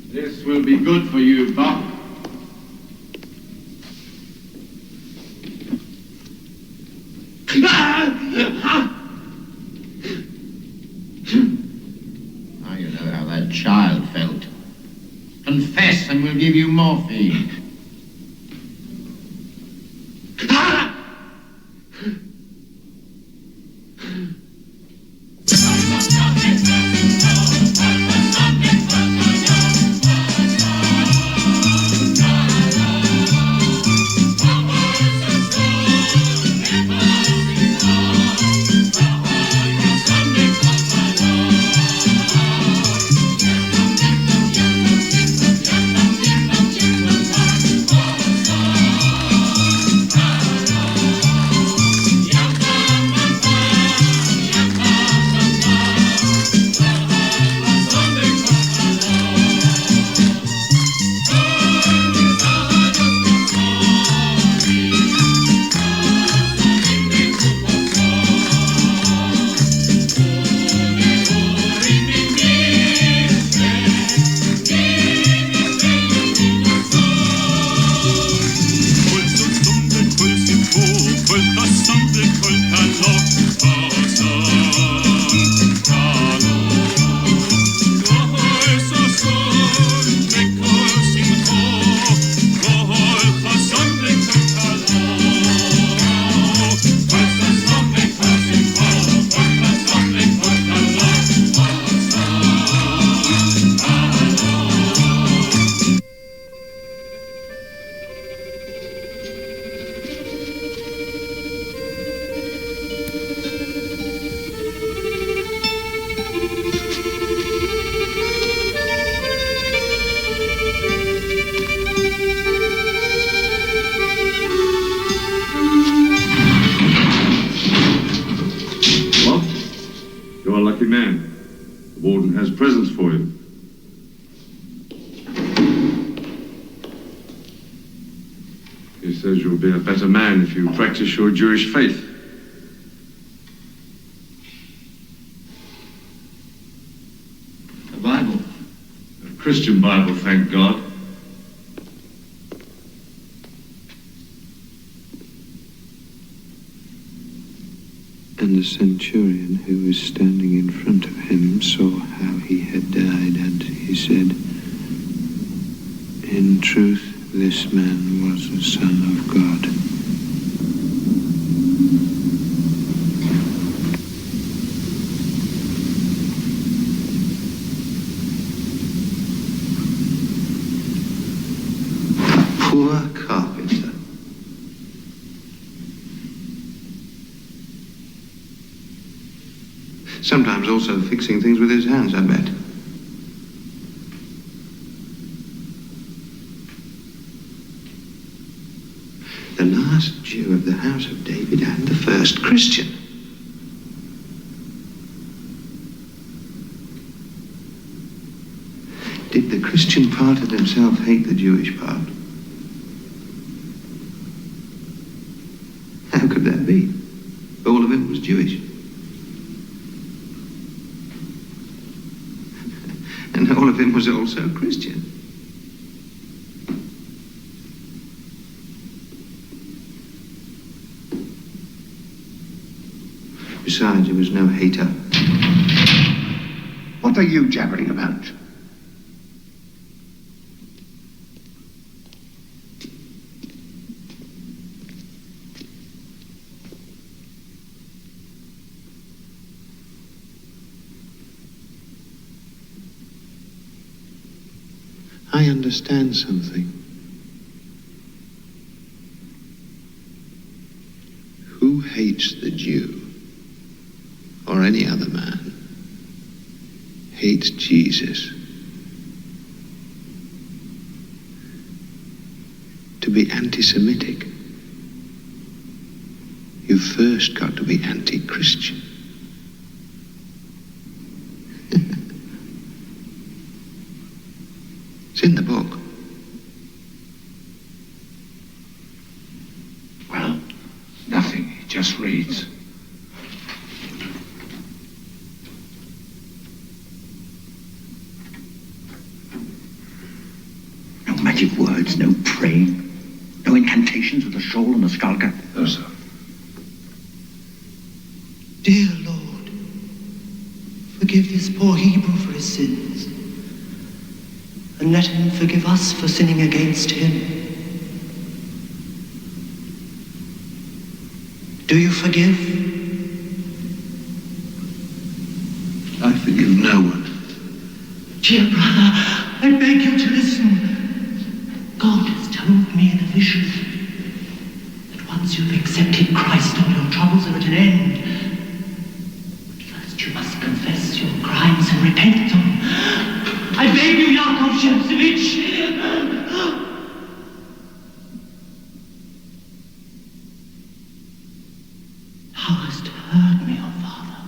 This will be good for you, Bog. Now you know how that child felt. Confess and we'll give you morphine. You'll be a better man if you practice your Jewish faith. The Bible. A Christian Bible, thank God. And the centurion who was standing in front of him saw how he had died, and he said, "In truth, this man was a son of God." Poor carpenter. Sometimes also fixing things with his hands, I bet. The last Jew of the house of David and the first Christian. Did the Christian part of himself hate the Jewish part? How could that be? All of him was Jewish. And all of him was also Christian. Besides, he was no hater. What are you jabbering about? I understand something. Who hates the Jew, or any other man, hates Jesus. To be anti-Semitic, you've first got to be anti-Christian. It's in the book. Well, nothing. He just reads. No magic words, no praying, no incantations with a shawl and a skull cap. No, sir. Dear Lord, forgive this poor Hebrew for his sins, and let him forgive us for sinning against him. Do you forgive? I forgive no one. Dear brother, I beg you to listen. God has told me in a vision that once you've accepted Christ, all your troubles are at an end. But first you must confess your crimes and repent them. I beg you, Yakov Shevtsevich. Thou hast heard me, O Father.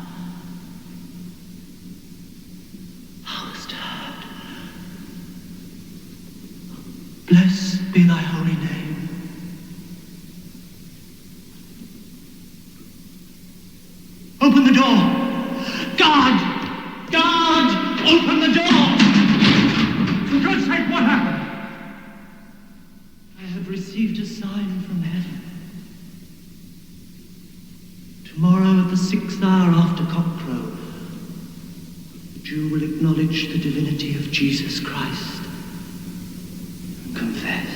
Thou hast heard. Blessed be thy holy name. Open the door. Guard! Guard! Open the door! For God's sake, what happened? I have received a sign from heaven. Tomorrow at the 6th hour after cockcrow, the Jew will acknowledge the divinity of Jesus Christ and confess.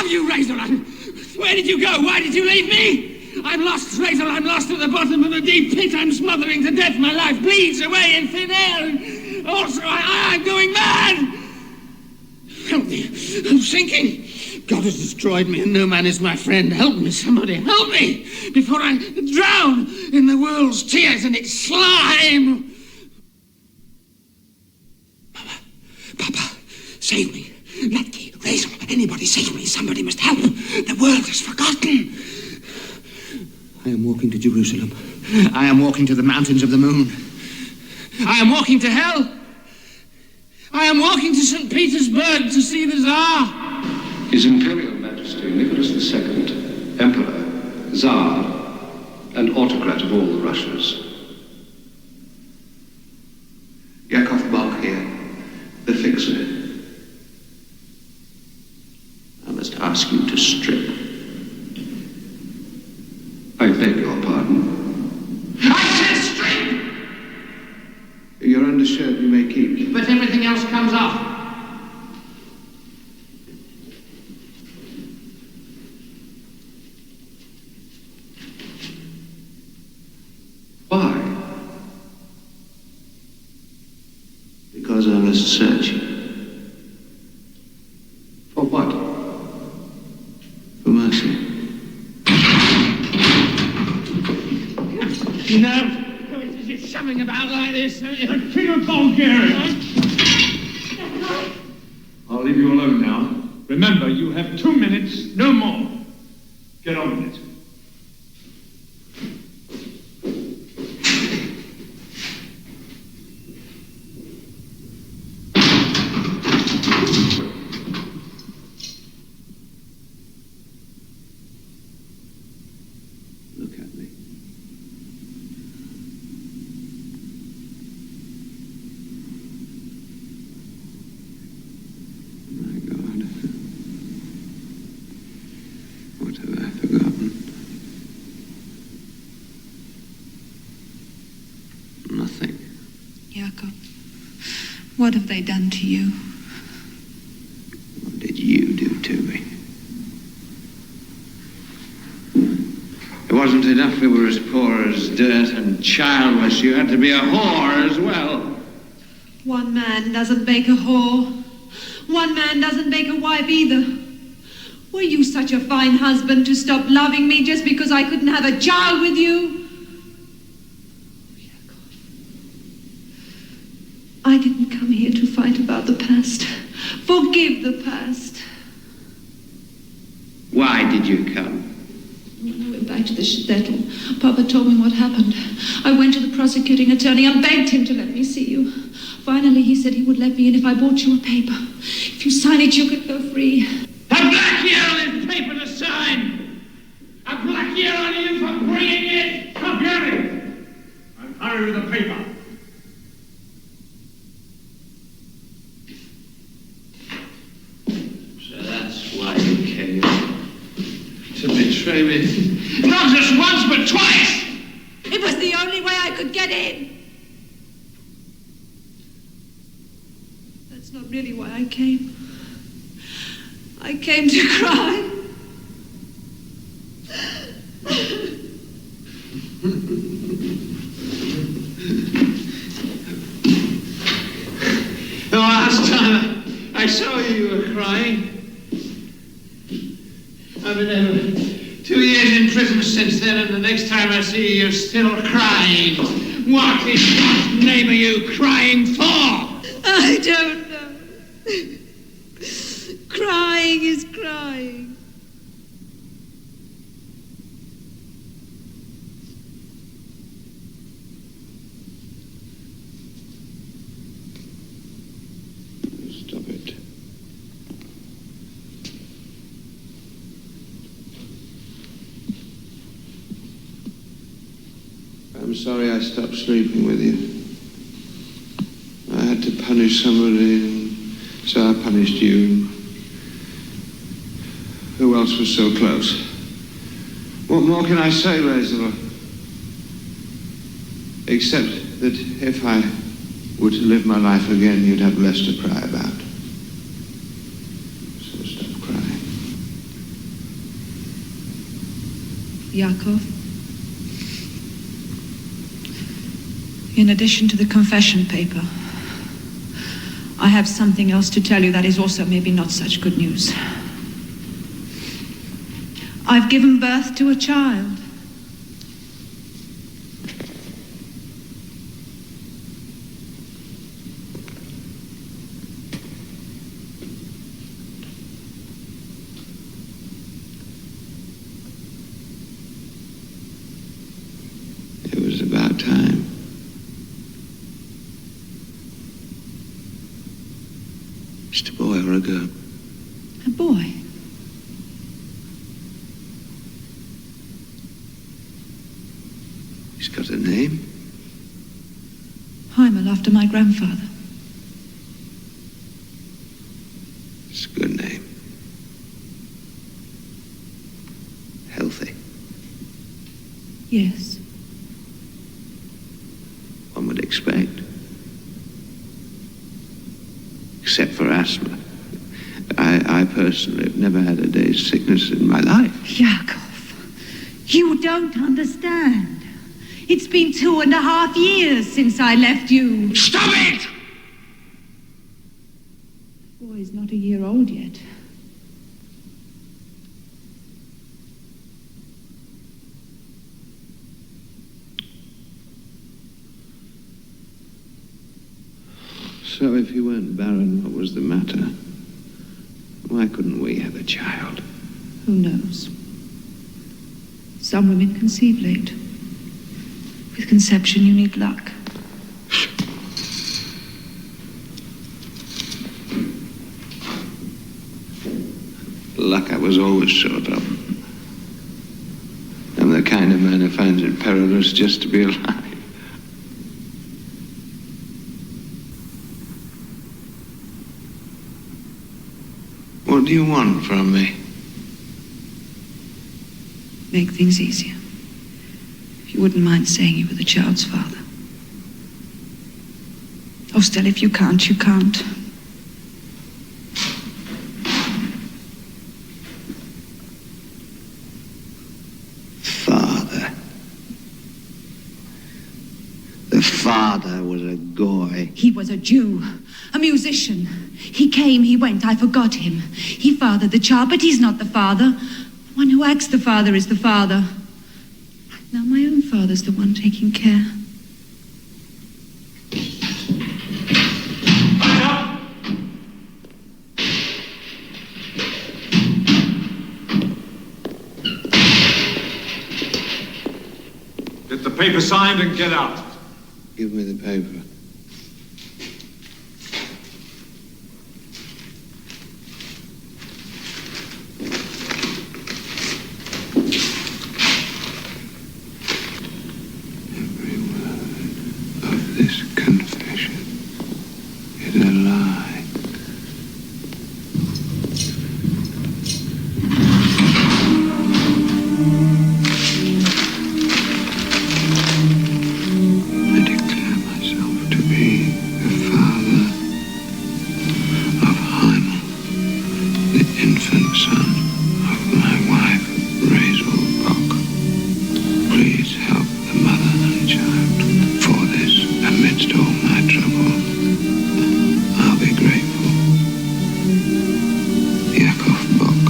have you, Razorline? Where did you go? Why did you leave me? I'm lost, Razor. I'm lost at the bottom of a deep pit. I'm smothering to death. My life bleeds away in thin air. And also, I'm going mad. Help me. I'm sinking. God has destroyed me, and no man is my friend. Help me, somebody. Help me before I drown in the world's tears and its slime. Papa, save me. Latke, Razor, anybody save me. Somebody must help. The world is forgotten. I am walking to Jerusalem. I am walking to the mountains of the moon. I am walking to hell. I am walking to St. Petersburg to see the Tsar. His Imperial Majesty Nicholas II, Emperor, Tsar, and autocrat of all the Russias. Yakov Bog here, the fixer. I must ask you to strip. I beg your pardon. I said strip! Your undershirt you may keep. But everything else comes off. Why? Because I must search you. For what? For mercy. No. What is it shoving about like this? The King of Bulgaria! I'll leave you alone now. Remember, you have 2 minutes, no more. Get on with it. What have they done to you? What did you do to me? It wasn't enough we were as poor as dirt and childless. You had to be a whore as well. One man doesn't make a whore. One man doesn't make a wife either. Were you such a fine husband to stop loving me just because I couldn't have a child with you? I didn't come here to fight about the past. Forgive the past. Why did you come? When I went back to the shtetl, Papa told me what happened. I went to the prosecuting attorney and begged him to let me see you. Finally, he said he would let me in if I bought you a paper. If you sign it, you could go free. A black year on this paper to sign! A black year on you for bringing it! Stop yelling! And hurry with the paper. That's why you came. To betray me. Not just once, but twice! It was the only way I could get in. That's not really why I came. I came to cry. The last time I saw you, you were crying. I've been in 2 years in prison since then, and the next time I see you, you're still crying. What in God's name are you crying for? I don't know. Crying is crying. Stop it. I'm sorry I stopped sleeping with you. I had to punish somebody, and so I punished you. Who else was so close? What more can I say, Razor? Except that if I were to live my life again, you'd have less to cry about. So stop crying. Yakov. In addition to the confession paper, I have something else to tell you that is also maybe not such good news. I've given birth to a child. It was about time. Just a boy or a girl? A boy. He's got a name? Hartman, after my grandfather. It's a good name. Healthy. Yes. One would expect. Except for asthma. I personally have never had a day's sickness in my life. Yakov, you don't understand. It's been 2.5 years since I left you. Stop it! The boy's not a year old yet. So if you weren't barren, what was the matter? Why couldn't we have a child? Who knows? Some women conceive late. With conception, you need luck. Luck I was always short of. I'm the kind of man who finds it perilous just to be alive. What do you want from me? Make things easier. If you wouldn't mind saying you were the child's father. Oh, still, if you can't, you can't. Father. The father was a goy. He was a Jew, a musician. He came, he went, I forgot him. He fathered the child, but he's not the father. The one who acts the father is the father. Now my own father's the one taking care. Get the paper signed and get out. Give me the paper. Every word of this confession is a lie. I declare myself to be the father of Hartman, the infant son of my wife, Rachel Bog. Please help the mother and child. For this, amidst all my trouble, I'll be grateful. Yakov Bog.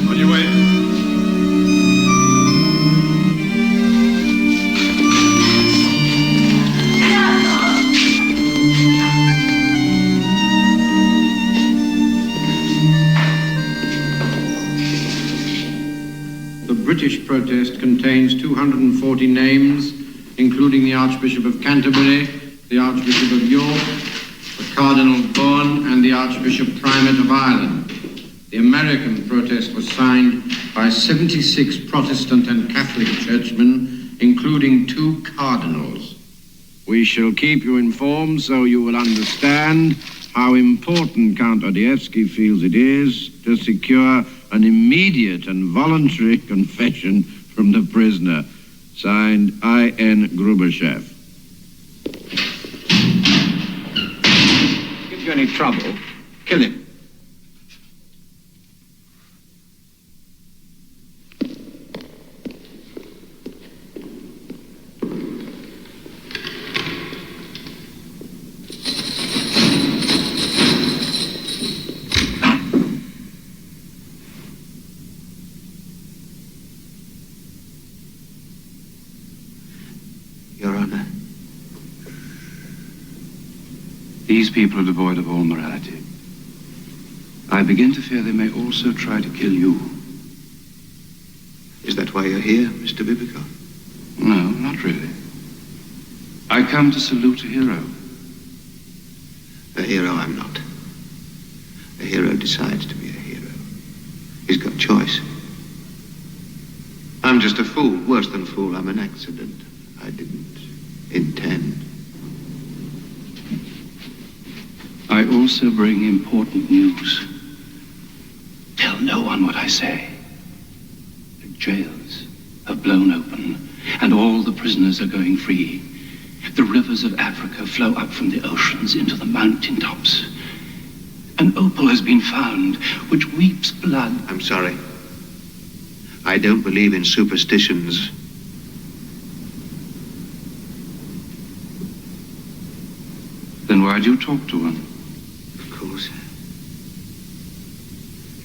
On your way. The British protest contains 240 names, including the Archbishop of Canterbury, the Archbishop of York, the Cardinal Bourne, and the Archbishop Primate of Ireland. The American protest was signed by 76 Protestant and Catholic churchmen, including 2 cardinals. We shall keep you informed so you will understand how important Count Odievsky feels it is to secure an immediate and voluntary confession from the prisoner. Signed, I.N. Grubashev. Give you any trouble, kill him. These people are devoid of all morality. I begin to fear they may also try to kill you. Is that why you're here, Mr. Bibikov? No, not really. I come to salute a hero. A hero I'm not. A hero decides to be a hero. He's got choice. I'm just a fool. Worse than a fool, I'm an accident. I didn't intend. I also bring important news. Tell no one what I say. The jails have blown open, and all the prisoners are going free. The rivers of Africa flow up from the oceans into the mountain tops. An opal has been found, which weeps blood. I'm sorry. I don't believe in superstitions. Then why do you talk to one? Of course.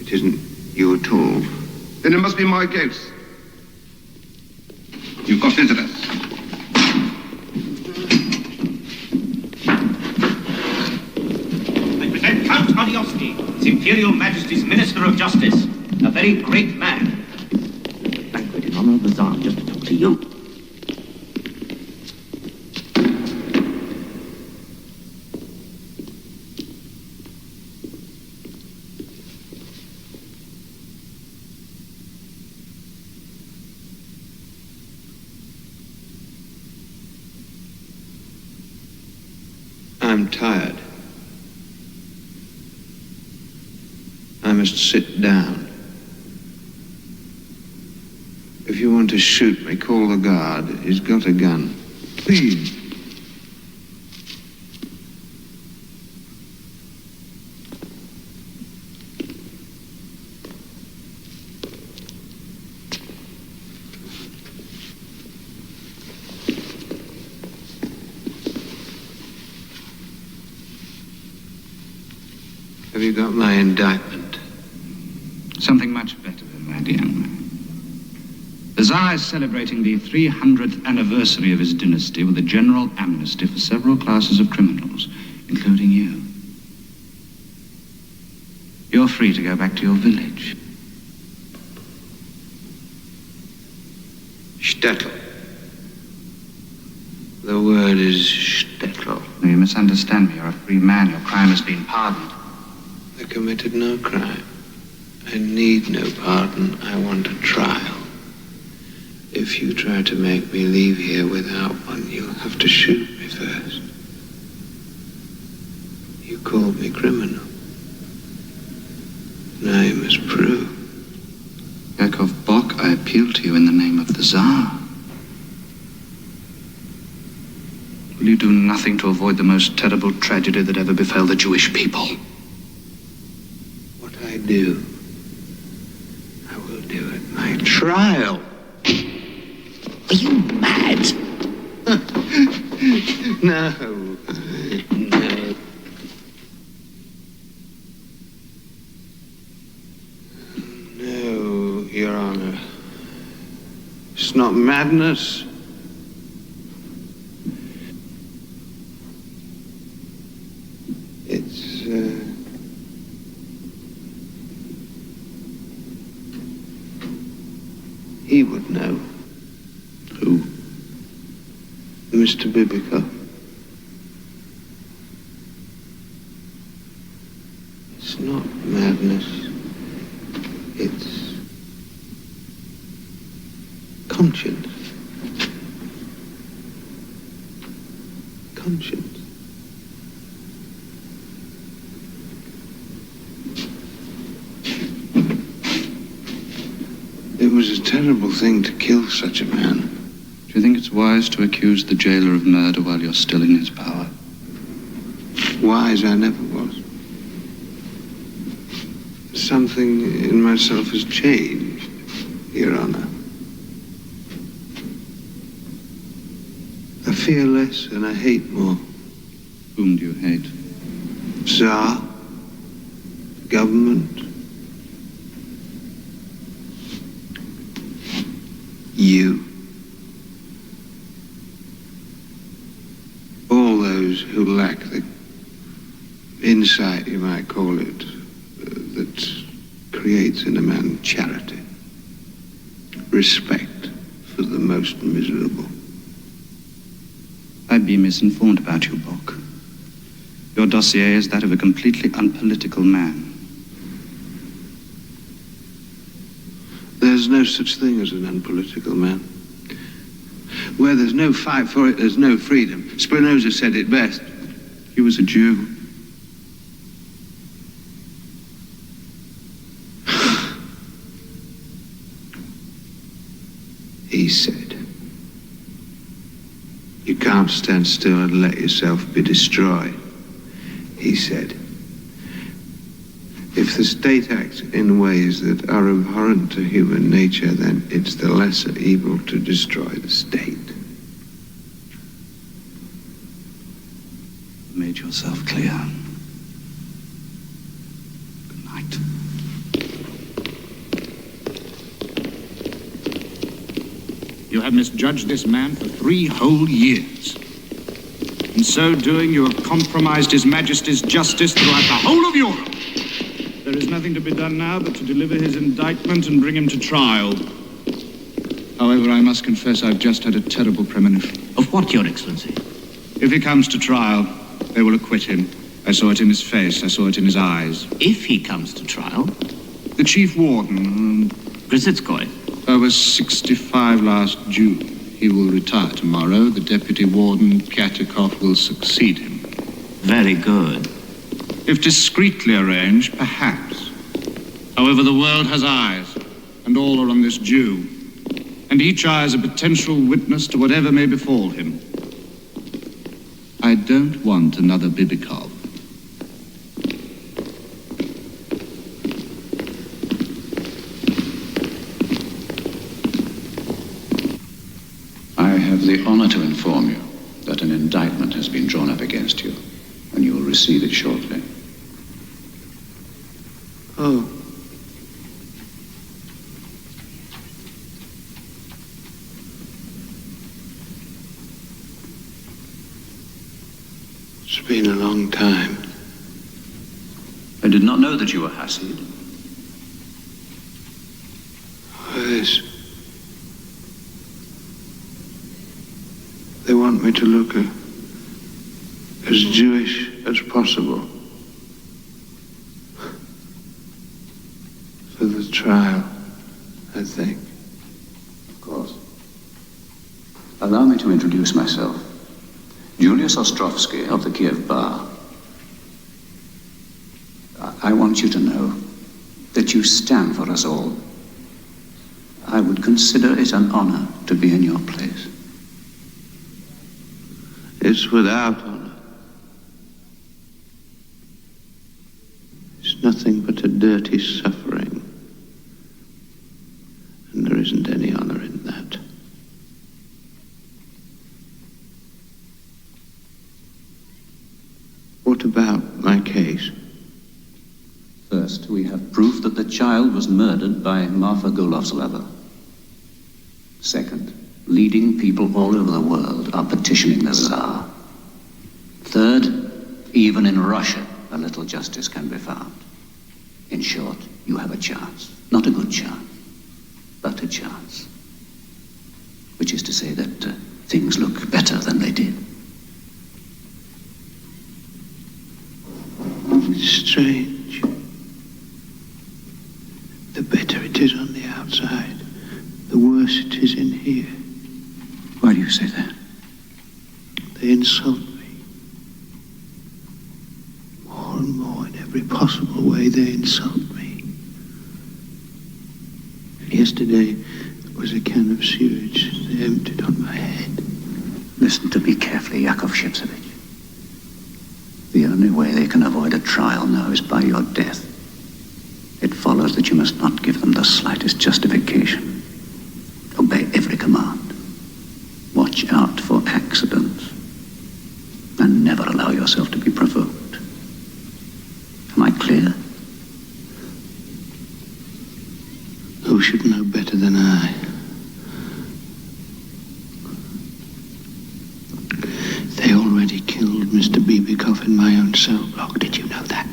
It isn't you at all. Then it must be my ghost. You've got visitors. I present Count Odievsky, His Imperial Majesty's Minister of Justice, a very great man. Banquet in honor of the Tsar, just to talk to you. I'm tired. I must sit down. If you want to shoot me, call the guard. He's got a gun. Please. Have you got my indictment? Something much better, my dear. The Tsar is celebrating the 300th anniversary of his dynasty with a general amnesty for several classes of criminals, including you. You're free to go back to your village. Shtetl. The word is shtetl. No, you misunderstand me. You're a free man. Your crime has been pardoned. I committed no crime. I need no pardon. I want a trial. If you try to make me leave here without one, you'll have to shoot me first. You called me criminal. Now you must prove. Yakov Bog, I appeal to you in the name of the Tsar. Will you do nothing to avoid the most terrible tragedy that ever befell the Jewish people? What I do, I will do at my trial. Are you mad? No. No. No, Your Honor. It's not madness. It's, he would know. Who? Mr. Bibikov. It's not madness. It's conscience. Conscience. It was a terrible thing to kill such a man. Do you think it's wise to accuse the jailer of murder while you're still in his power? Wise I never was. Something in myself has changed, Your Honor. I fear less and I hate more. Whom do you hate? Tsar, government, you. All those who lack the insight, you might call it, that creates in a man charity, respect for the most miserable. I'd be misinformed about you, Bog. Your dossier is that of a completely unpolitical man. There's no such thing as an unpolitical man. Where there's no fight for it, there's no freedom. Spinoza said it best. He was a Jew. He said, you can't stand still and let yourself be destroyed. He said, if the state acts in ways that are abhorrent to human nature, then it's the lesser evil to destroy the state. You made yourself clear. Good night. You have misjudged this man for 3 whole years. In so doing, you have compromised His Majesty's justice throughout the whole of Europe. There is nothing to be done now but to deliver his indictment and bring him to trial. However, I must confess I've just had a terrible premonition. Of what, Your Excellency? If he comes to trial, they will acquit him. I saw it in his face, I saw it in his eyes. If he comes to trial? The chief warden, Grzyckoy. was 65 last June. He will retire tomorrow. The deputy warden, Pyatakov, will succeed him. Very good. If discreetly arranged, perhaps. However, the world has eyes, and all are on this Jew. And each eye is a potential witness to whatever may befall him. I don't want another Bibikov. I have the honor to inform you that an indictment has been drawn up against you, and you will receive it shortly. Oh. It's been a long time. I did not know that you were Hasid. Yes. They want me to look as Jewish as possible for the trial, I think. Of course. Allow me to introduce myself. Julius Ostrovsky of the Kiev Bar. I want you to know that you stand for us all. I would consider it an honor to be in your place. It's without honor. It's nothing but a dirty suffering. And there isn't any honor in that. What about my case? First, we have proof that the child was murdered by Marfa Golov's lover. Second, leading people all over the world are petitioning the Tsar. Third, even in Russia, a little justice can be found. In short, you have a chance. Not a good chance, but a chance. Which is to say that things look better than they did. It's strange. The better it is on the outside, the worse it is in here. Why do you say that? They insult me. More and more, in every possible way, they insult me. Yesterday was a can of sewage they emptied on my head. Listen to me carefully, Yakov Shepsevich. The only way they can avoid a trial now is by your death. It follows that you must not give them the slightest justification. Obey every command. Watch out for accidents. And never allow yourself to be provoked. Am I clear? Who should know better than I? They already killed Mr. Bibikov in my own cell block. Did you know that?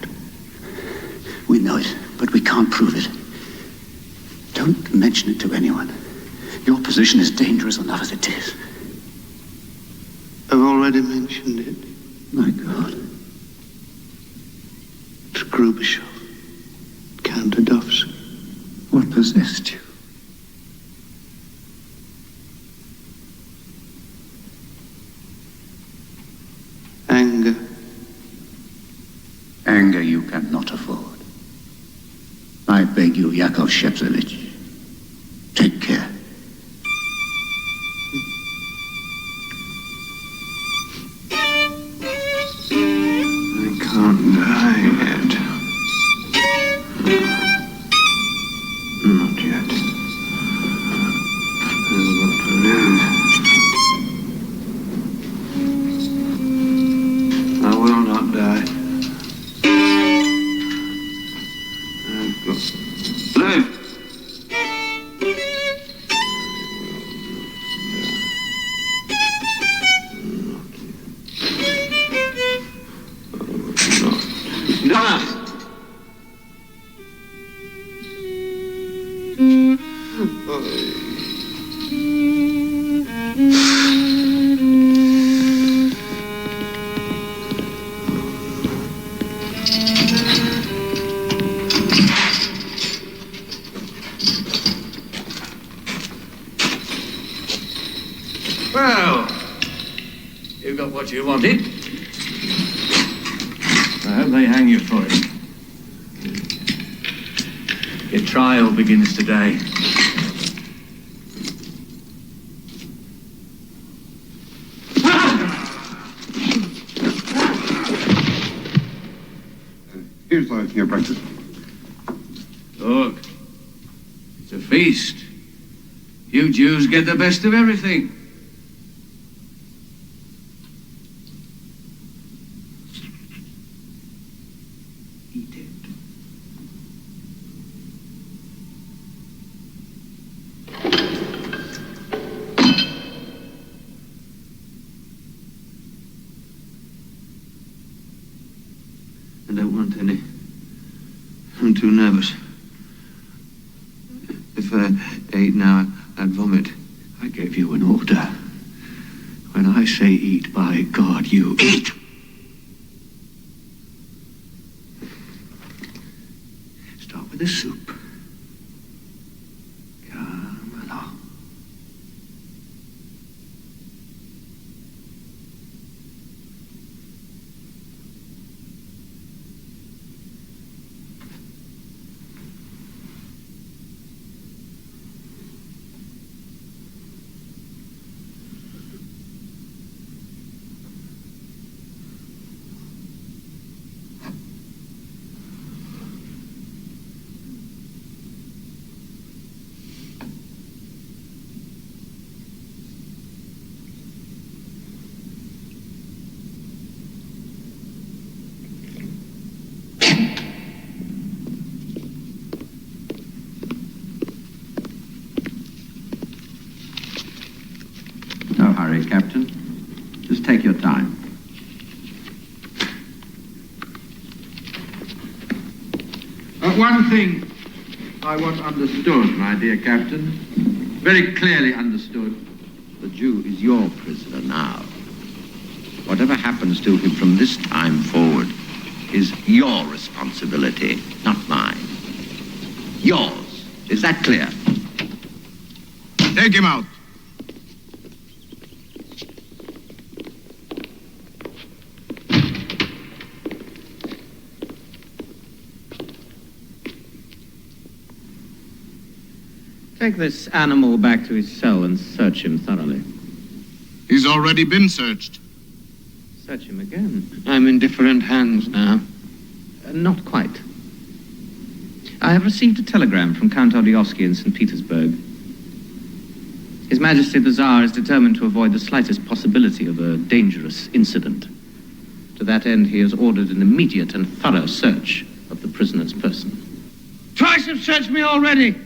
We know it, but we can't prove it. Don't mention it to anyone. Your position is dangerous enough as it is. I've already mentioned it. My God. It's Grubishov, Count Adovsky. What possessed you? Anger. Anger you cannot afford. I beg you, Yakov Shepsevich, take care. I can't die yet. Not yet. I've got to live. I will not die. I've got to live. Die! Well, you got what you wanted. I hope they hang you for it. Your trial begins today. Here's your breakfast. Look, it's a feast. You Jews get the best of everything. Eat it. I don't want any. I'm too nervous. If I ate now, I'd vomit. I gave you an order. When I say eat, by God, you eat! Start with the soup. Come along. No hurry, Captain. Just take your time. One thing I want understood, my dear Captain. Very clearly understood. The Jew is your prisoner now. Whatever happens to him from this time forward is your responsibility, not mine. Yours. Is that clear? Take him out. Take this animal back to his cell and search him thoroughly. He's already been searched. Search him again. I'm in different hands now. Not quite. I have received a telegram from Count Odoyevsky in St. Petersburg. His Majesty the Tsar is determined to avoid the slightest possibility of a dangerous incident. To that end, he has ordered an immediate and thorough search of the prisoner's person. Twice have searched me already.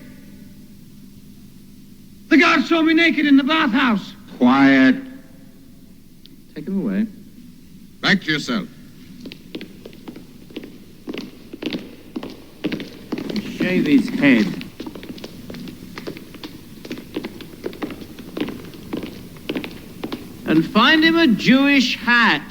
The guards saw me naked in the bathhouse. Quiet. Take him away. Back to yourself. Shave his head. And find him a Jewish hat.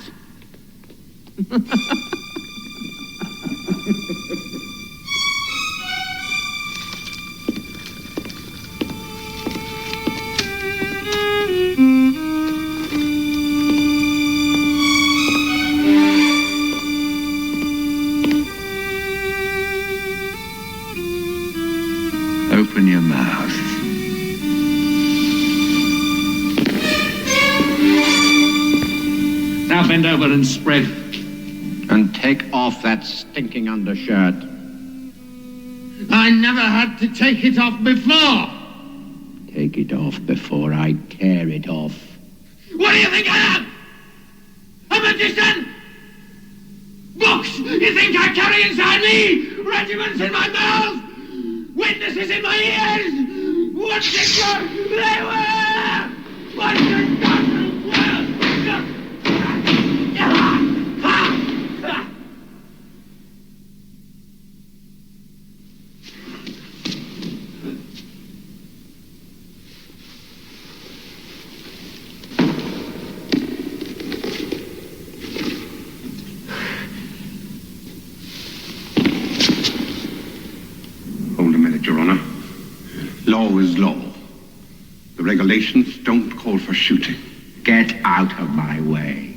Open your mouth. Now bend over and spread. And take off that stinking undershirt. I never had to take it off before. Take it off before I tear it off. What do you think I am? A magician? Books you think I carry inside me? Regiments in my mouth? Witnesses in my ears? What did you they were? What did Your Honor. Law is law. The regulations don't call for shooting. Get out of my way.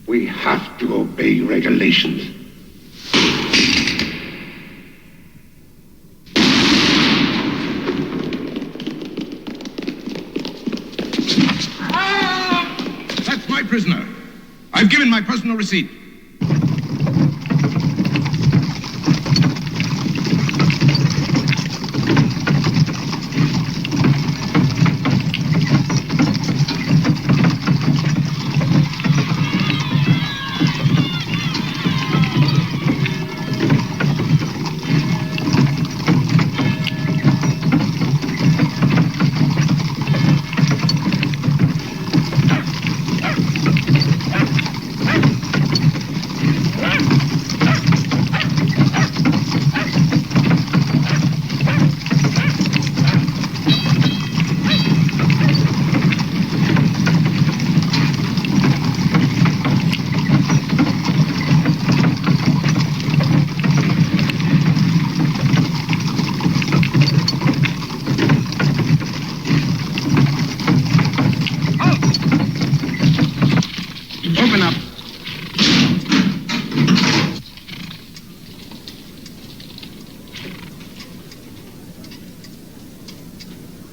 We have to obey regulations. Prisoner. I've given my personal receipt.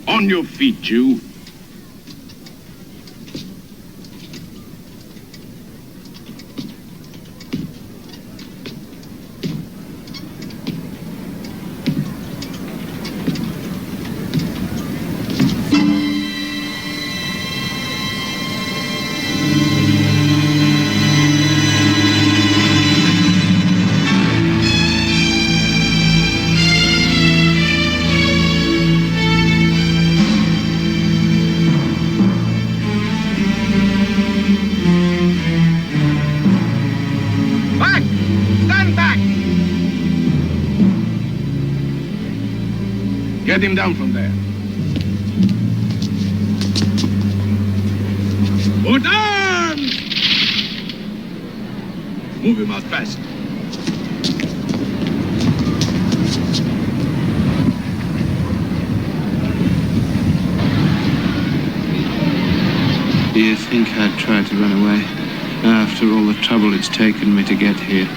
On your feet, Jew. Get him down from there. Put arms! Move him out fast. Do you think I'd try to run away after all the trouble it's taken me to get here?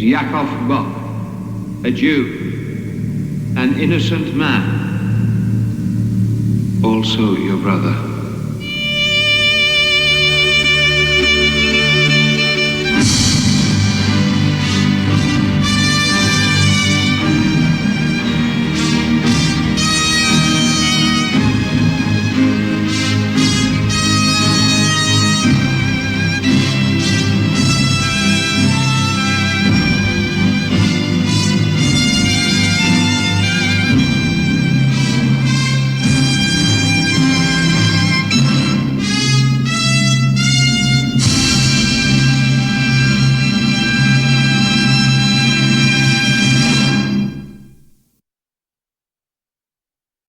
Yakov Bog, a Jew, an innocent man. Also your brother.